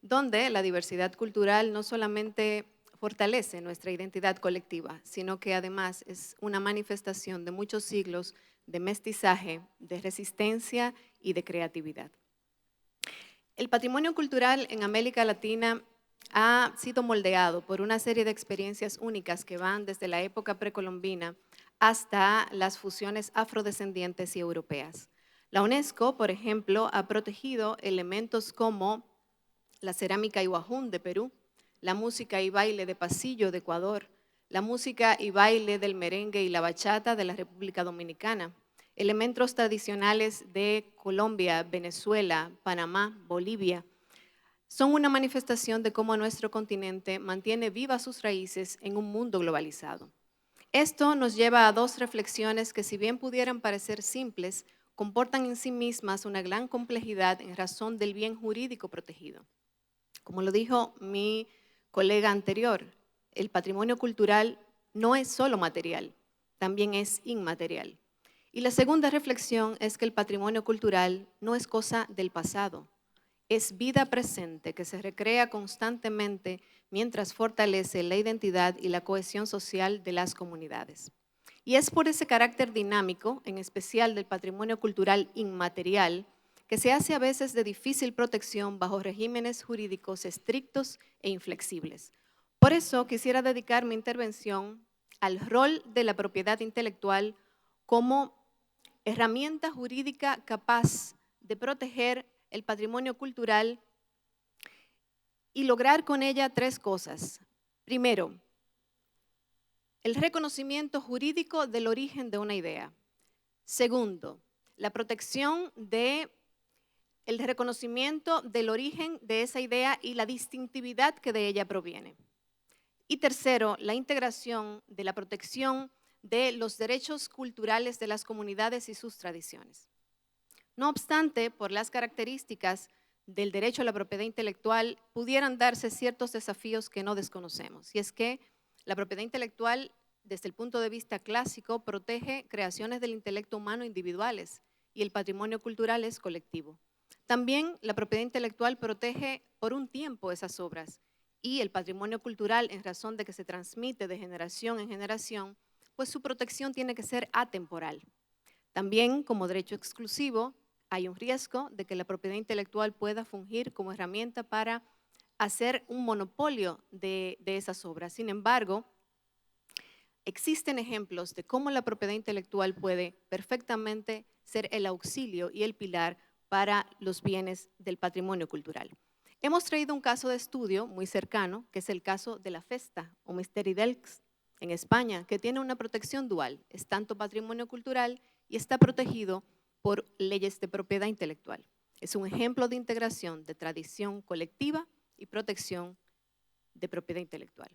donde la diversidad cultural no solamente fortalece nuestra identidad colectiva, sino que además es una manifestación de muchos siglos de mestizaje, de resistencia y de creatividad. El patrimonio cultural en América Latina ha sido moldeado por una serie de experiencias únicas que van desde la época precolombina hasta las fusiones afrodescendientes y europeas. La UNESCO, por ejemplo, ha protegido elementos como la cerámica Iwajún de Perú, la música y baile de pasillo de Ecuador, la música y baile del merengue y la bachata de la República Dominicana, elementos tradicionales de Colombia, Venezuela, Panamá, Bolivia. Son una manifestación de cómo nuestro continente mantiene vivas sus raíces en un mundo globalizado. Esto nos lleva a dos reflexiones que, si bien pudieran parecer simples, comportan en sí mismas una gran complejidad en razón del bien jurídico protegido. Como lo dijo mi colega anterior, el patrimonio cultural no es solo material, también es inmaterial. Y la segunda reflexión es que el patrimonio cultural no es cosa del pasado, es vida presente que se recrea constantemente mientras fortalece la identidad y la cohesión social de las comunidades. Y es por ese carácter dinámico, en especial del patrimonio cultural inmaterial, que se hace a veces de difícil protección bajo regímenes jurídicos estrictos e inflexibles. Por eso quisiera dedicar mi intervención al rol de la propiedad intelectual como herramienta jurídica capaz de proteger el patrimonio cultural y lograr con ella tres cosas. Primero, el reconocimiento jurídico del origen de una idea. Segundo, la protección del reconocimiento del origen de esa idea y la distintividad que de ella proviene. Y tercero, la integración de la protección de los derechos culturales de las comunidades y sus tradiciones. No obstante, por las características del derecho a la propiedad intelectual, pudieran darse ciertos desafíos que no desconocemos. Y es que la propiedad intelectual, desde el punto de vista clásico, protege creaciones del intelecto humano individuales y el patrimonio cultural es colectivo. También la propiedad intelectual protege por un tiempo esas obras y el patrimonio cultural, en razón de que se transmite de generación en generación, pues su protección tiene que ser atemporal. También, como derecho exclusivo, hay un riesgo de que la propiedad intelectual pueda fungir como herramienta para hacer un monopolio de esas obras. Sin embargo, existen ejemplos de cómo la propiedad intelectual puede perfectamente ser el auxilio y el pilar para los bienes del patrimonio cultural. Hemos traído un caso de estudio muy cercano, que es el caso de la Festa o Misteri d'Elx en España, que tiene una protección dual, es tanto patrimonio cultural y está protegido por leyes de propiedad intelectual. Es un ejemplo de integración de tradición colectiva y protección de propiedad intelectual.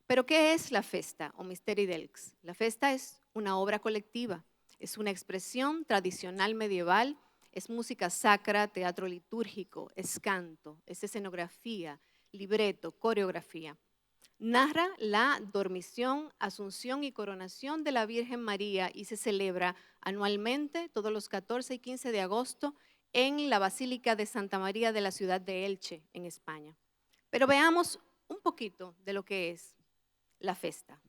¿Pero qué es la Festa o Misteri d'Elx? La Festa es una obra colectiva, es una expresión tradicional medieval, es música sacra, teatro litúrgico, es canto, es escenografía, libreto, coreografía. Narra la dormición, asunción y coronación de la Virgen María y se celebra anualmente todos los 14 y 15 de agosto en la Basílica de Santa María de la ciudad de Elche, en España. Pero veamos un poquito de lo que es la Festa.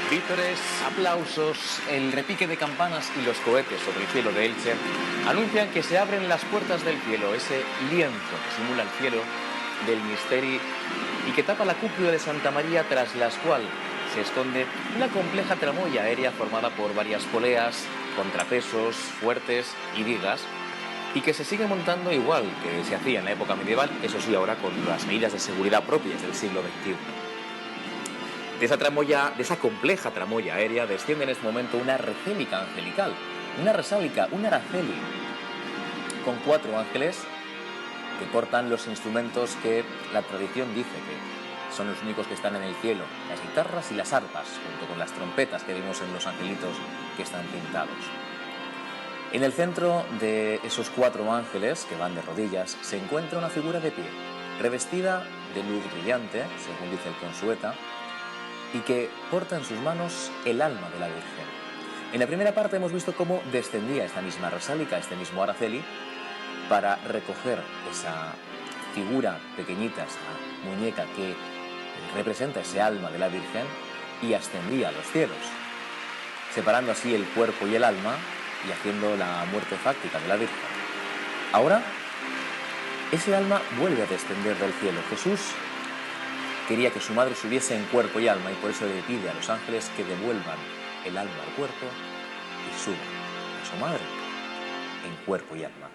Vítores, aplausos, el repique de campanas y los cohetes sobre el cielo de Elche anuncian que se abren las puertas del cielo, ese lienzo que simula el cielo del Misteri y que tapa la cúpula de Santa María, tras la cual se esconde una compleja tramoya aérea formada por varias poleas, contrapesos, fuertes y vigas, y que se sigue montando igual que se hacía en la época medieval, eso sí, ahora con las medidas de seguridad propias del siglo XXI. De esa tramoya, de esa compleja tramoya aérea, desciende en este momento una recélica angelical, una resálica, un araceli, con 4 ángeles que portan los instrumentos que la tradición dice que son los únicos que están en el cielo, las guitarras y las arpas, junto con las trompetas que vimos en los angelitos que están pintados. En el centro de esos 4 ángeles, que van de rodillas, se encuentra una figura de pie, revestida de luz brillante, según dice el consueta, y que porta en sus manos el alma de la Virgen. En la primera parte hemos visto cómo descendía esta misma Resálica, este mismo Araceli, para recoger esa figura pequeñita, esa muñeca que representa ese alma de la Virgen, y ascendía a los cielos, separando así el cuerpo y el alma y haciendo la muerte fáctica de la Virgen. Ahora, ese alma vuelve a descender del cielo. Jesús quería que su madre subiese en cuerpo y alma, y por eso le pide a los ángeles que devuelvan el alma al cuerpo y suban a su madre en cuerpo y alma.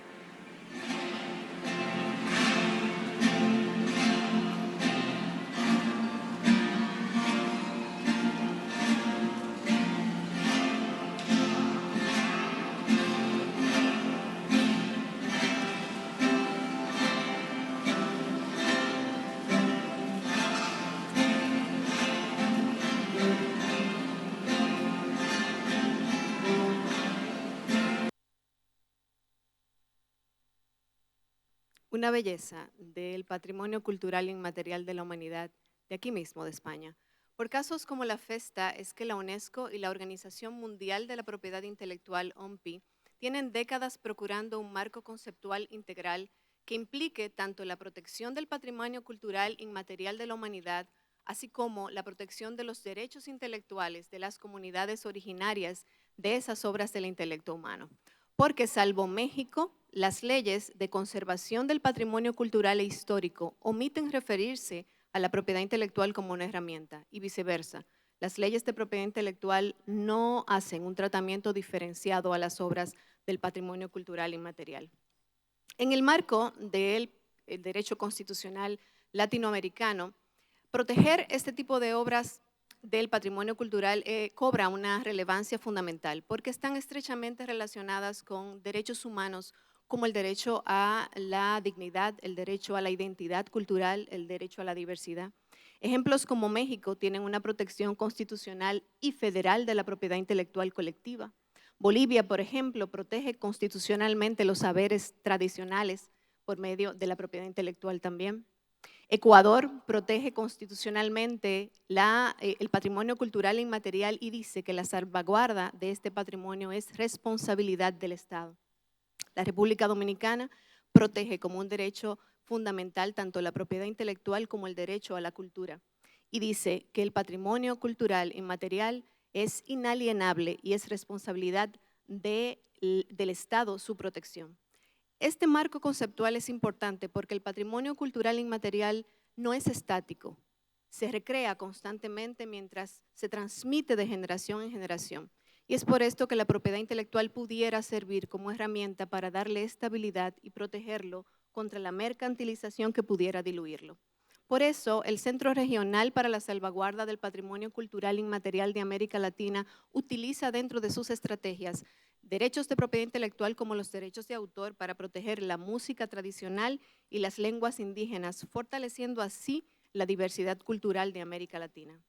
Una belleza del patrimonio cultural inmaterial de la humanidad, de aquí mismo, de España. Por casos como la Festa, es que la UNESCO y la Organización Mundial de la Propiedad Intelectual, OMPI, tienen décadas procurando un marco conceptual integral que implique tanto la protección del patrimonio cultural inmaterial de la humanidad, así como la protección de los derechos intelectuales de las comunidades originarias de esas obras del intelecto humano. Porque salvo México, las leyes de conservación del patrimonio cultural e histórico omiten referirse a la propiedad intelectual como una herramienta y viceversa. Las leyes de propiedad intelectual no hacen un tratamiento diferenciado a las obras del patrimonio cultural inmaterial. En el marco del derecho constitucional latinoamericano, proteger este tipo de obras del patrimonio cultural cobra una relevancia fundamental porque están estrechamente relacionadas con derechos humanos como el derecho a la dignidad, el derecho a la identidad cultural, el derecho a la diversidad. Ejemplos como México tienen una protección constitucional y federal de la propiedad intelectual colectiva. Bolivia, por ejemplo, protege constitucionalmente los saberes tradicionales por medio de la propiedad intelectual también. Ecuador protege constitucionalmente el patrimonio cultural inmaterial y dice que la salvaguarda de este patrimonio es responsabilidad del Estado. La República Dominicana protege como un derecho fundamental tanto la propiedad intelectual como el derecho a la cultura y dice que el patrimonio cultural inmaterial es inalienable y es responsabilidad del Estado su protección. Este marco conceptual es importante porque el patrimonio cultural inmaterial no es estático, se recrea constantemente mientras se transmite de generación en generación. Y es por esto que la propiedad intelectual pudiera servir como herramienta para darle estabilidad y protegerlo contra la mercantilización que pudiera diluirlo. Por eso, el Centro Regional para la Salvaguarda del Patrimonio Cultural Inmaterial de América Latina utiliza dentro de sus estrategias derechos de propiedad intelectual como los derechos de autor para proteger la música tradicional y las lenguas indígenas, fortaleciendo así la diversidad cultural de América Latina.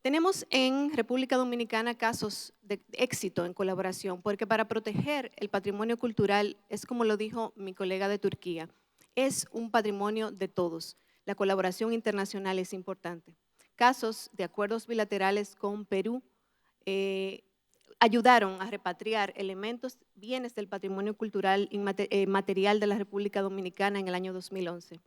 Tenemos en República Dominicana casos de éxito en colaboración, porque para proteger el patrimonio cultural, es como lo dijo mi colega de Turquía, es un patrimonio de todos. La colaboración internacional es importante. Casos de acuerdos bilaterales con Perú ayudaron a repatriar elementos, bienes del patrimonio cultural material de la República Dominicana en el año 2011.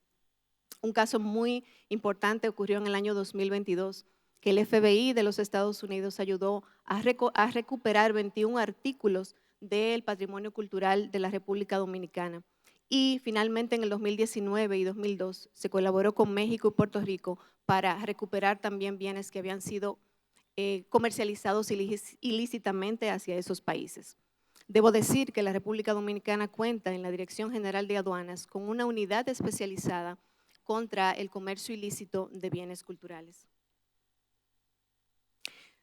Un caso muy importante ocurrió en el año 2022, que el FBI de los Estados Unidos ayudó a recuperar 21 artículos del patrimonio cultural de la República Dominicana. Y finalmente en el 2019 y 2002 se colaboró con México y Puerto Rico para recuperar también bienes que habían sido comercializados ilícitamente hacia esos países. Debo decir que la República Dominicana cuenta en la Dirección General de Aduanas con una unidad especializada contra el comercio ilícito de bienes culturales.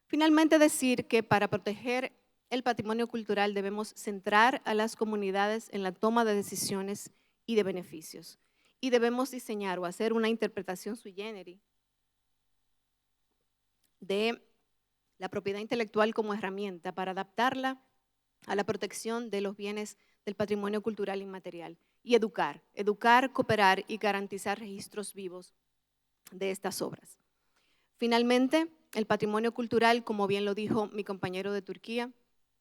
Finalmente decir que para proteger el patrimonio cultural debemos centrar a las comunidades en la toma de decisiones y de beneficios y debemos diseñar o hacer una interpretación sui generis de la propiedad intelectual como herramienta para adaptarla a la protección de los bienes del patrimonio cultural inmaterial. y educar, cooperar y garantizar registros vivos de estas obras. Finalmente, el patrimonio cultural, como bien lo dijo mi compañero de Turquía,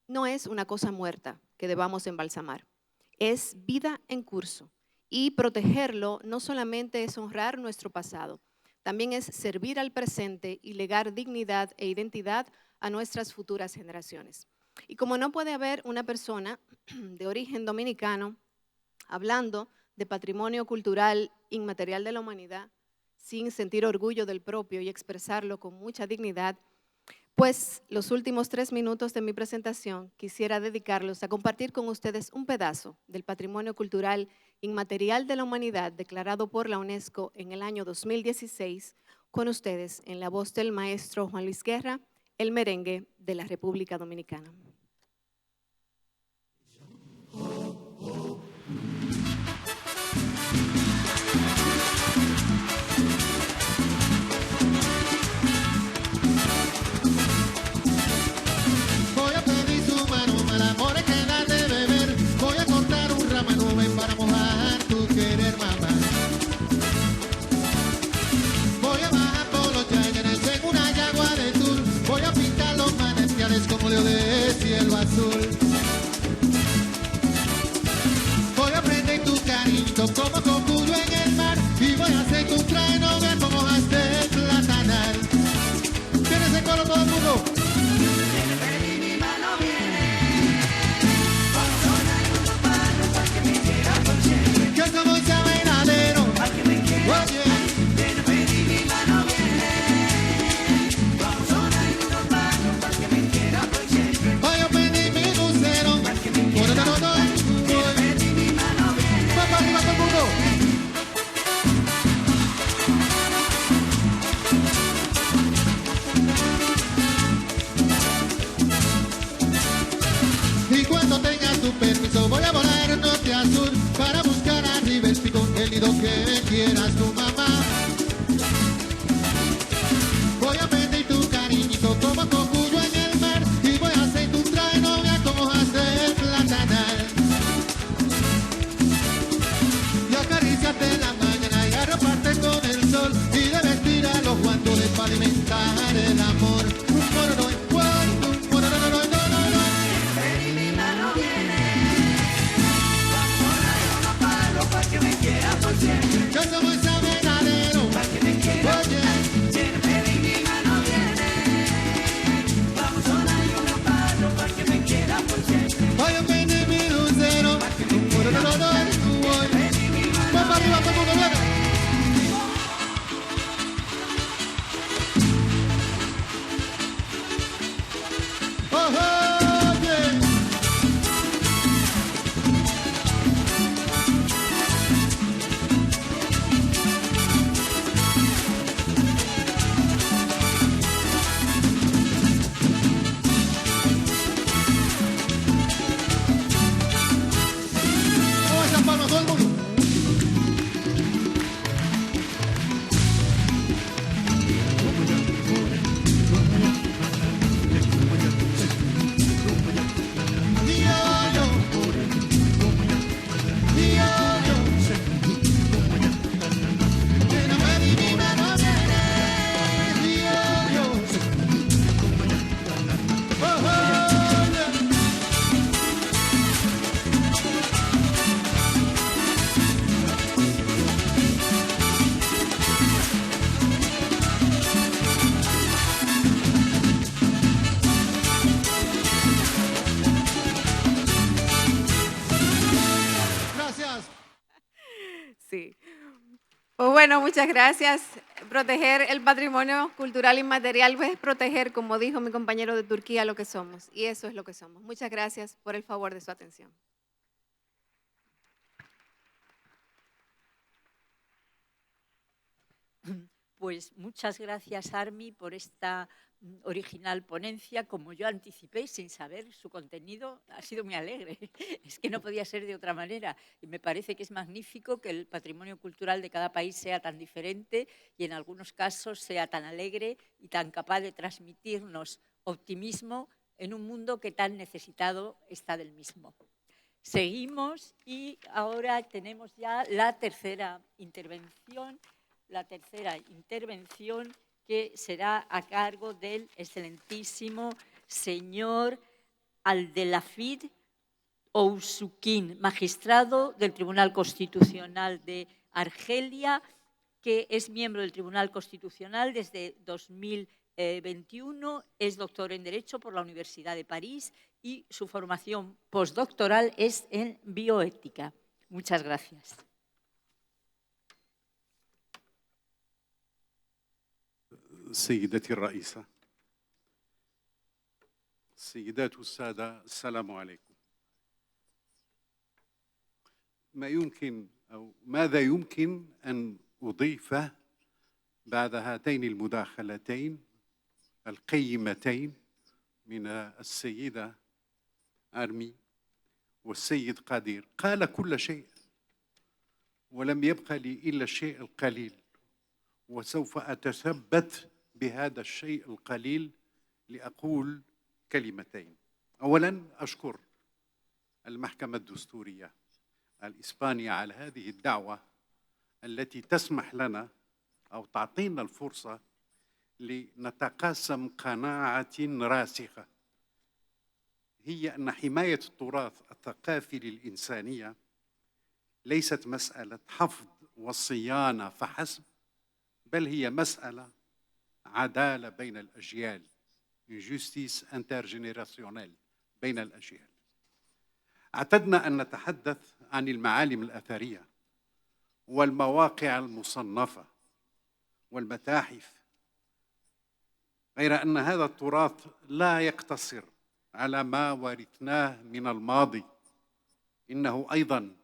no es una cosa muerta que debamos embalsamar, es vida en curso. Y protegerlo no solamente es honrar nuestro pasado, también es servir al presente y legar dignidad e identidad a nuestras futuras generaciones. Y como no puede haber una persona de origen dominicano hablando de patrimonio cultural inmaterial de la humanidad sin sentir orgullo del propio y expresarlo con mucha dignidad, pues los últimos 3 minutos de mi presentación quisiera dedicarlos a compartir con ustedes un pedazo del patrimonio cultural inmaterial de la humanidad declarado por la UNESCO en el año 2016, con ustedes en la voz del maestro Juan Luis Guerra, el merengue de la República Dominicana. Voy a pedir tu mano, mal amor es que dar de beber. Voy a cortar un ramo joven para mojar tu querer, mamá. Voy a bajar por los llaneros en una yagua de tul. Voy a pintar los manantiales como de cielo azul. Voy a prender tu cariñito como cocuyo en el mar. Y voy a hacer tu traje novia como hojas de platanal. ¿Tienes el coro todo el mundo? Que somos ya bailadero. Oye. Voy a pedir mi lucero. Por otro lado, vamos arriba todo el mundo. Y cuando tengas tu permiso voy a volar norte a sur para buscar arriba el pico, el nido que quieras tu mamá. Voy a pedir tu cariñito como cocuyo en el mar y voy a hacer tu traje novia como hojas de platanal. Y acariciarte en la mañana y arroparte con el sol y de vestir a los guantones para alimentar el amor. Yo somos esa venadero. Oye. Voy a pedir mi lucero. Vamos arriba, todo el mundo, venga. Sí. Pues bueno, muchas gracias. Proteger el patrimonio cultural inmaterial es proteger, como dijo mi compañero de Turquía, lo que somos. Y eso es lo que somos. Muchas gracias por el favor de su atención. Pues muchas gracias, Armi, por esta original ponencia. Como yo anticipé, sin saber su contenido, ha sido muy alegre. Es que no podía ser de otra manera. Y me parece que es magnífico que el patrimonio cultural de cada país sea tan diferente y en algunos casos sea tan alegre y tan capaz de transmitirnos optimismo en un mundo que tan necesitado está del mismo. Seguimos y ahora tenemos ya la tercera intervención que será a cargo del excelentísimo señor Abdelhafid Ousukin, magistrado del Tribunal Constitucional de Argelia, que es miembro del Tribunal Constitucional desde 2021, es doctor en Derecho por la Universidad de París y su formación postdoctoral es en bioética. Muchas gracias. سيدتي الرئيسة، السيدات والسادة، السلام عليكم. ماذا يمكن أن أضيفه بعد هاتين المداخلتين القيمتين من السيدة أرمي والسيد قادر؟ قال كل شيء ولم يبق لي إلا الشيء القليل، وسوف أتثبت بهذا الشيء القليل لأقول كلمتين. أولاً أشكر المحكمة الدستورية الإسبانية على هذه الدعوة التي تسمح لنا أو تعطينا الفرصة لنتقاسم قناعة راسخة، هي أن حماية التراث الثقافي للإنسانية ليست مسألة حفظ وصيانة فحسب، بل هي مسألة عدالة بين الأجيال، justice intergénérationnelle بين الأجيال. اعتدنا أن نتحدث عن المعالم الأثرية والمواقع المصنفة والمتاحف، غير أن هذا التراث لا يقتصر على ما ورثناه من الماضي، إنه أيضاً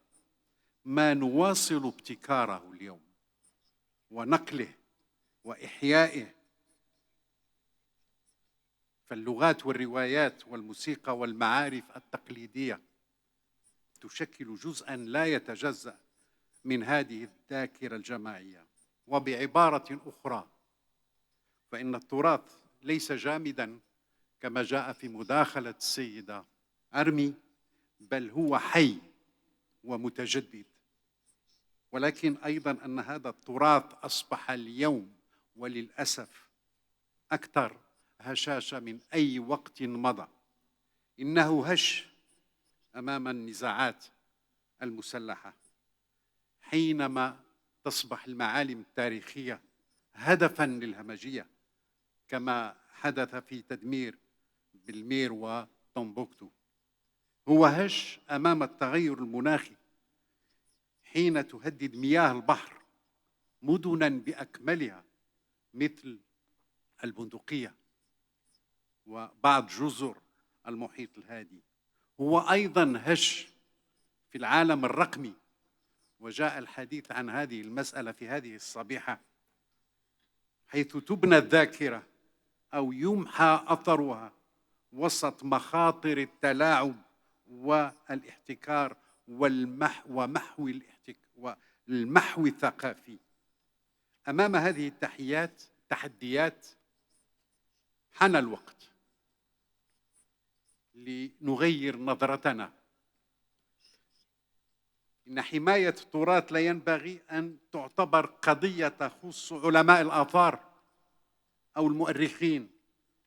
ما نواصل ابتكاره اليوم ونقله وإحيائه. فاللغات والروايات والموسيقى والمعارف التقليدية تشكل جزءاً لا يتجزأ من هذه الذاكرة الجماعية. وبعبارة أخرى، فإن التراث ليس جامداً كما جاء في مداخلة السيدة أرمي، بل هو حي ومتجدد. ولكن أيضاً أن هذا التراث أصبح اليوم وللأسف أكثر هشاشة من أي وقت مضى. إنه هش أمام النزاعات المسلحة، حينما تصبح المعالم التاريخية هدفاً للهمجية كما حدث في تدمير بالمير وتومبوكتو. هو هش أمام التغير المناخي، حين تهدد مياه البحر مدناً بأكملها مثل البندقية وبعض جزر المحيط الهادي. هو أيضاً هش في العالم الرقمي، وجاء الحديث عن هذه المسألة في هذه الصبيحة، حيث تبنى الذاكرة أو يمحى أثرها وسط مخاطر التلاعب والاحتكار ومحو الثقافي. أمام هذه التحديات حان الوقت لنغير نظرتنا. إن حماية التراث لا ينبغي أن تعتبر قضية تخص علماء الآثار أو المؤرخين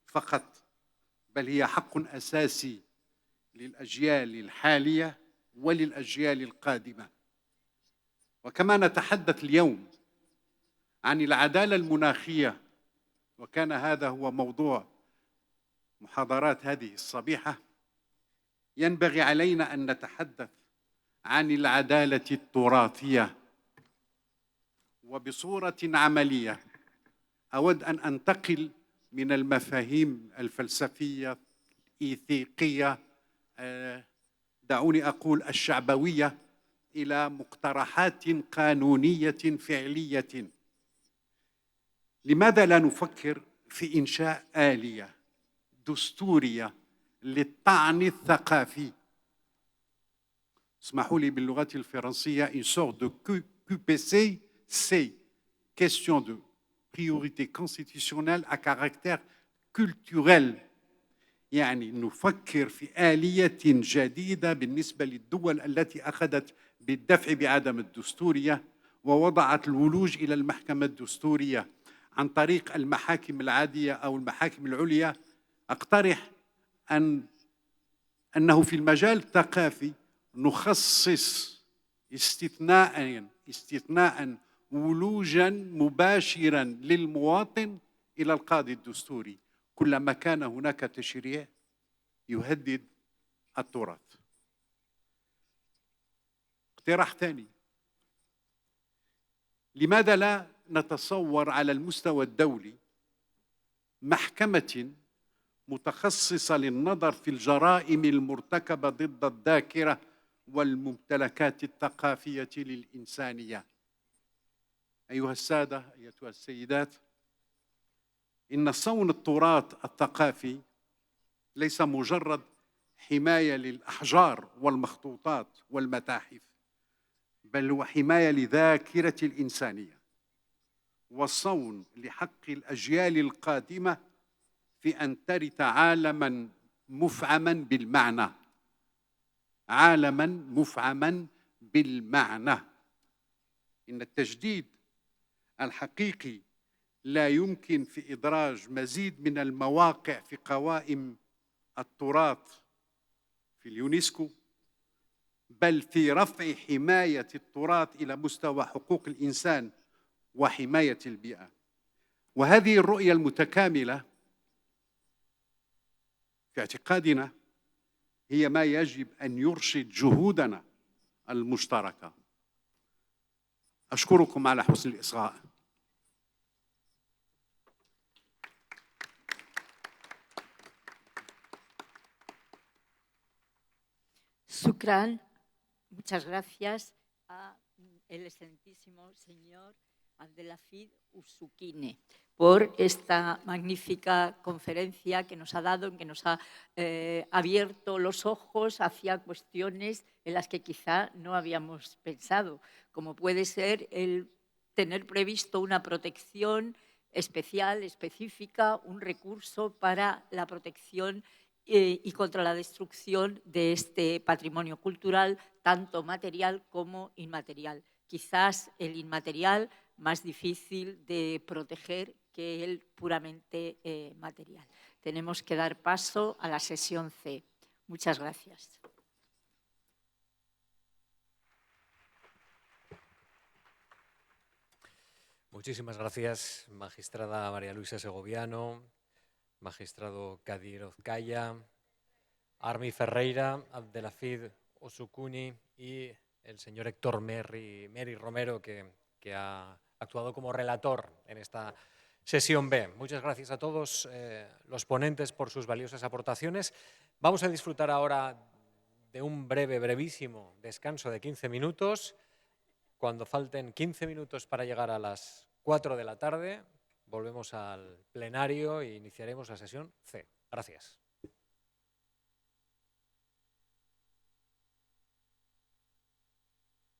فقط، بل هي حق أساسي للأجيال الحالية وللأجيال القادمة. وكما نتحدث اليوم عن العدالة المناخية، وكان هذا هو موضوع محاضرات هذه الصبيحة، ينبغي علينا أن نتحدث عن العدالة التراثية. وبصورة عملية أود أن أنتقل من المفاهيم الفلسفية الإيثيقية، دعوني أقول الشعبوية، إلى مقترحات قانونية فعلية. لماذا لا نفكر في إنشاء آلية دستورية للطعن الثقافي؟ اسمحوا لي باللغة الفرنسية une sorte de QPC, c'est question de priorité constitutionnelle à caractère culturel. يعني نفكر في آلية جديدة بالنسبة للدول التي أخذت بالدفع بعدم الدستورية ووضعت الولوج إلى المحكمة الدستورية عن طريق المحاكم العادية أو المحاكم العليا. أقترح أنه في المجال الثقافي نخصص استثناء ولوجا مباشرا للمواطن إلى القاضي الدستوري كلما كان هناك تشريع يهدد التراث. اقتراح ثاني، لماذا لا نتصور على المستوى الدولي محكمة متخصصة للنظر في الجرائم المرتكبة ضد الذاكرة والممتلكات الثقافية للإنسانية؟ أيها السادة، أيتها السيدات، إن صون التراث الثقافي ليس مجرد حماية للأحجار والمخطوطات والمتاحف، بل هو حماية لذاكرة الإنسانية والصون لحق الأجيال القادمة في أن ترث عالماً مفعماً بالمعنى، عالماً مفعماً بالمعنى. إن التجديد الحقيقي لا يمكن في إدراج مزيد من المواقع في قوائم التراث في اليونسكو، بل في رفع حماية التراث إلى مستوى حقوق الإنسان وحماية البيئة. وهذه الرؤية المتكاملة في اعتقادنا هي ما يجب أن يرشد جهودنا المشتركة. أشكركم على حسن الإصغاء. Shukran. Muchas gracias a el excelentísimo señor Abdelhafid Usukine por esta magnífica conferencia que nos ha dado, que nos ha abierto los ojos hacia cuestiones en las que quizá no habíamos pensado, como puede ser el tener previsto una protección especial, específica, un recurso para la protección y contra la destrucción de este patrimonio cultural, tanto material como inmaterial. Quizás el inmaterial más difícil de proteger que el puramente material. Tenemos que dar paso a la sesión C. Muchas gracias. Muchísimas gracias, magistrada María Luisa Segoviano, magistrado Kadir Ozkaya, Armi Ferreira, Abdelhafid Usukune y el señor Héctor Meri Romero, que ha actuado como relator en esta sesión B. Muchas gracias a todos los ponentes por sus valiosas aportaciones. Vamos a disfrutar ahora de un brevísimo descanso de 15 minutos. Cuando falten 15 minutos para llegar a las 4 de la tarde, volvemos al plenario e iniciaremos la sesión C. Gracias.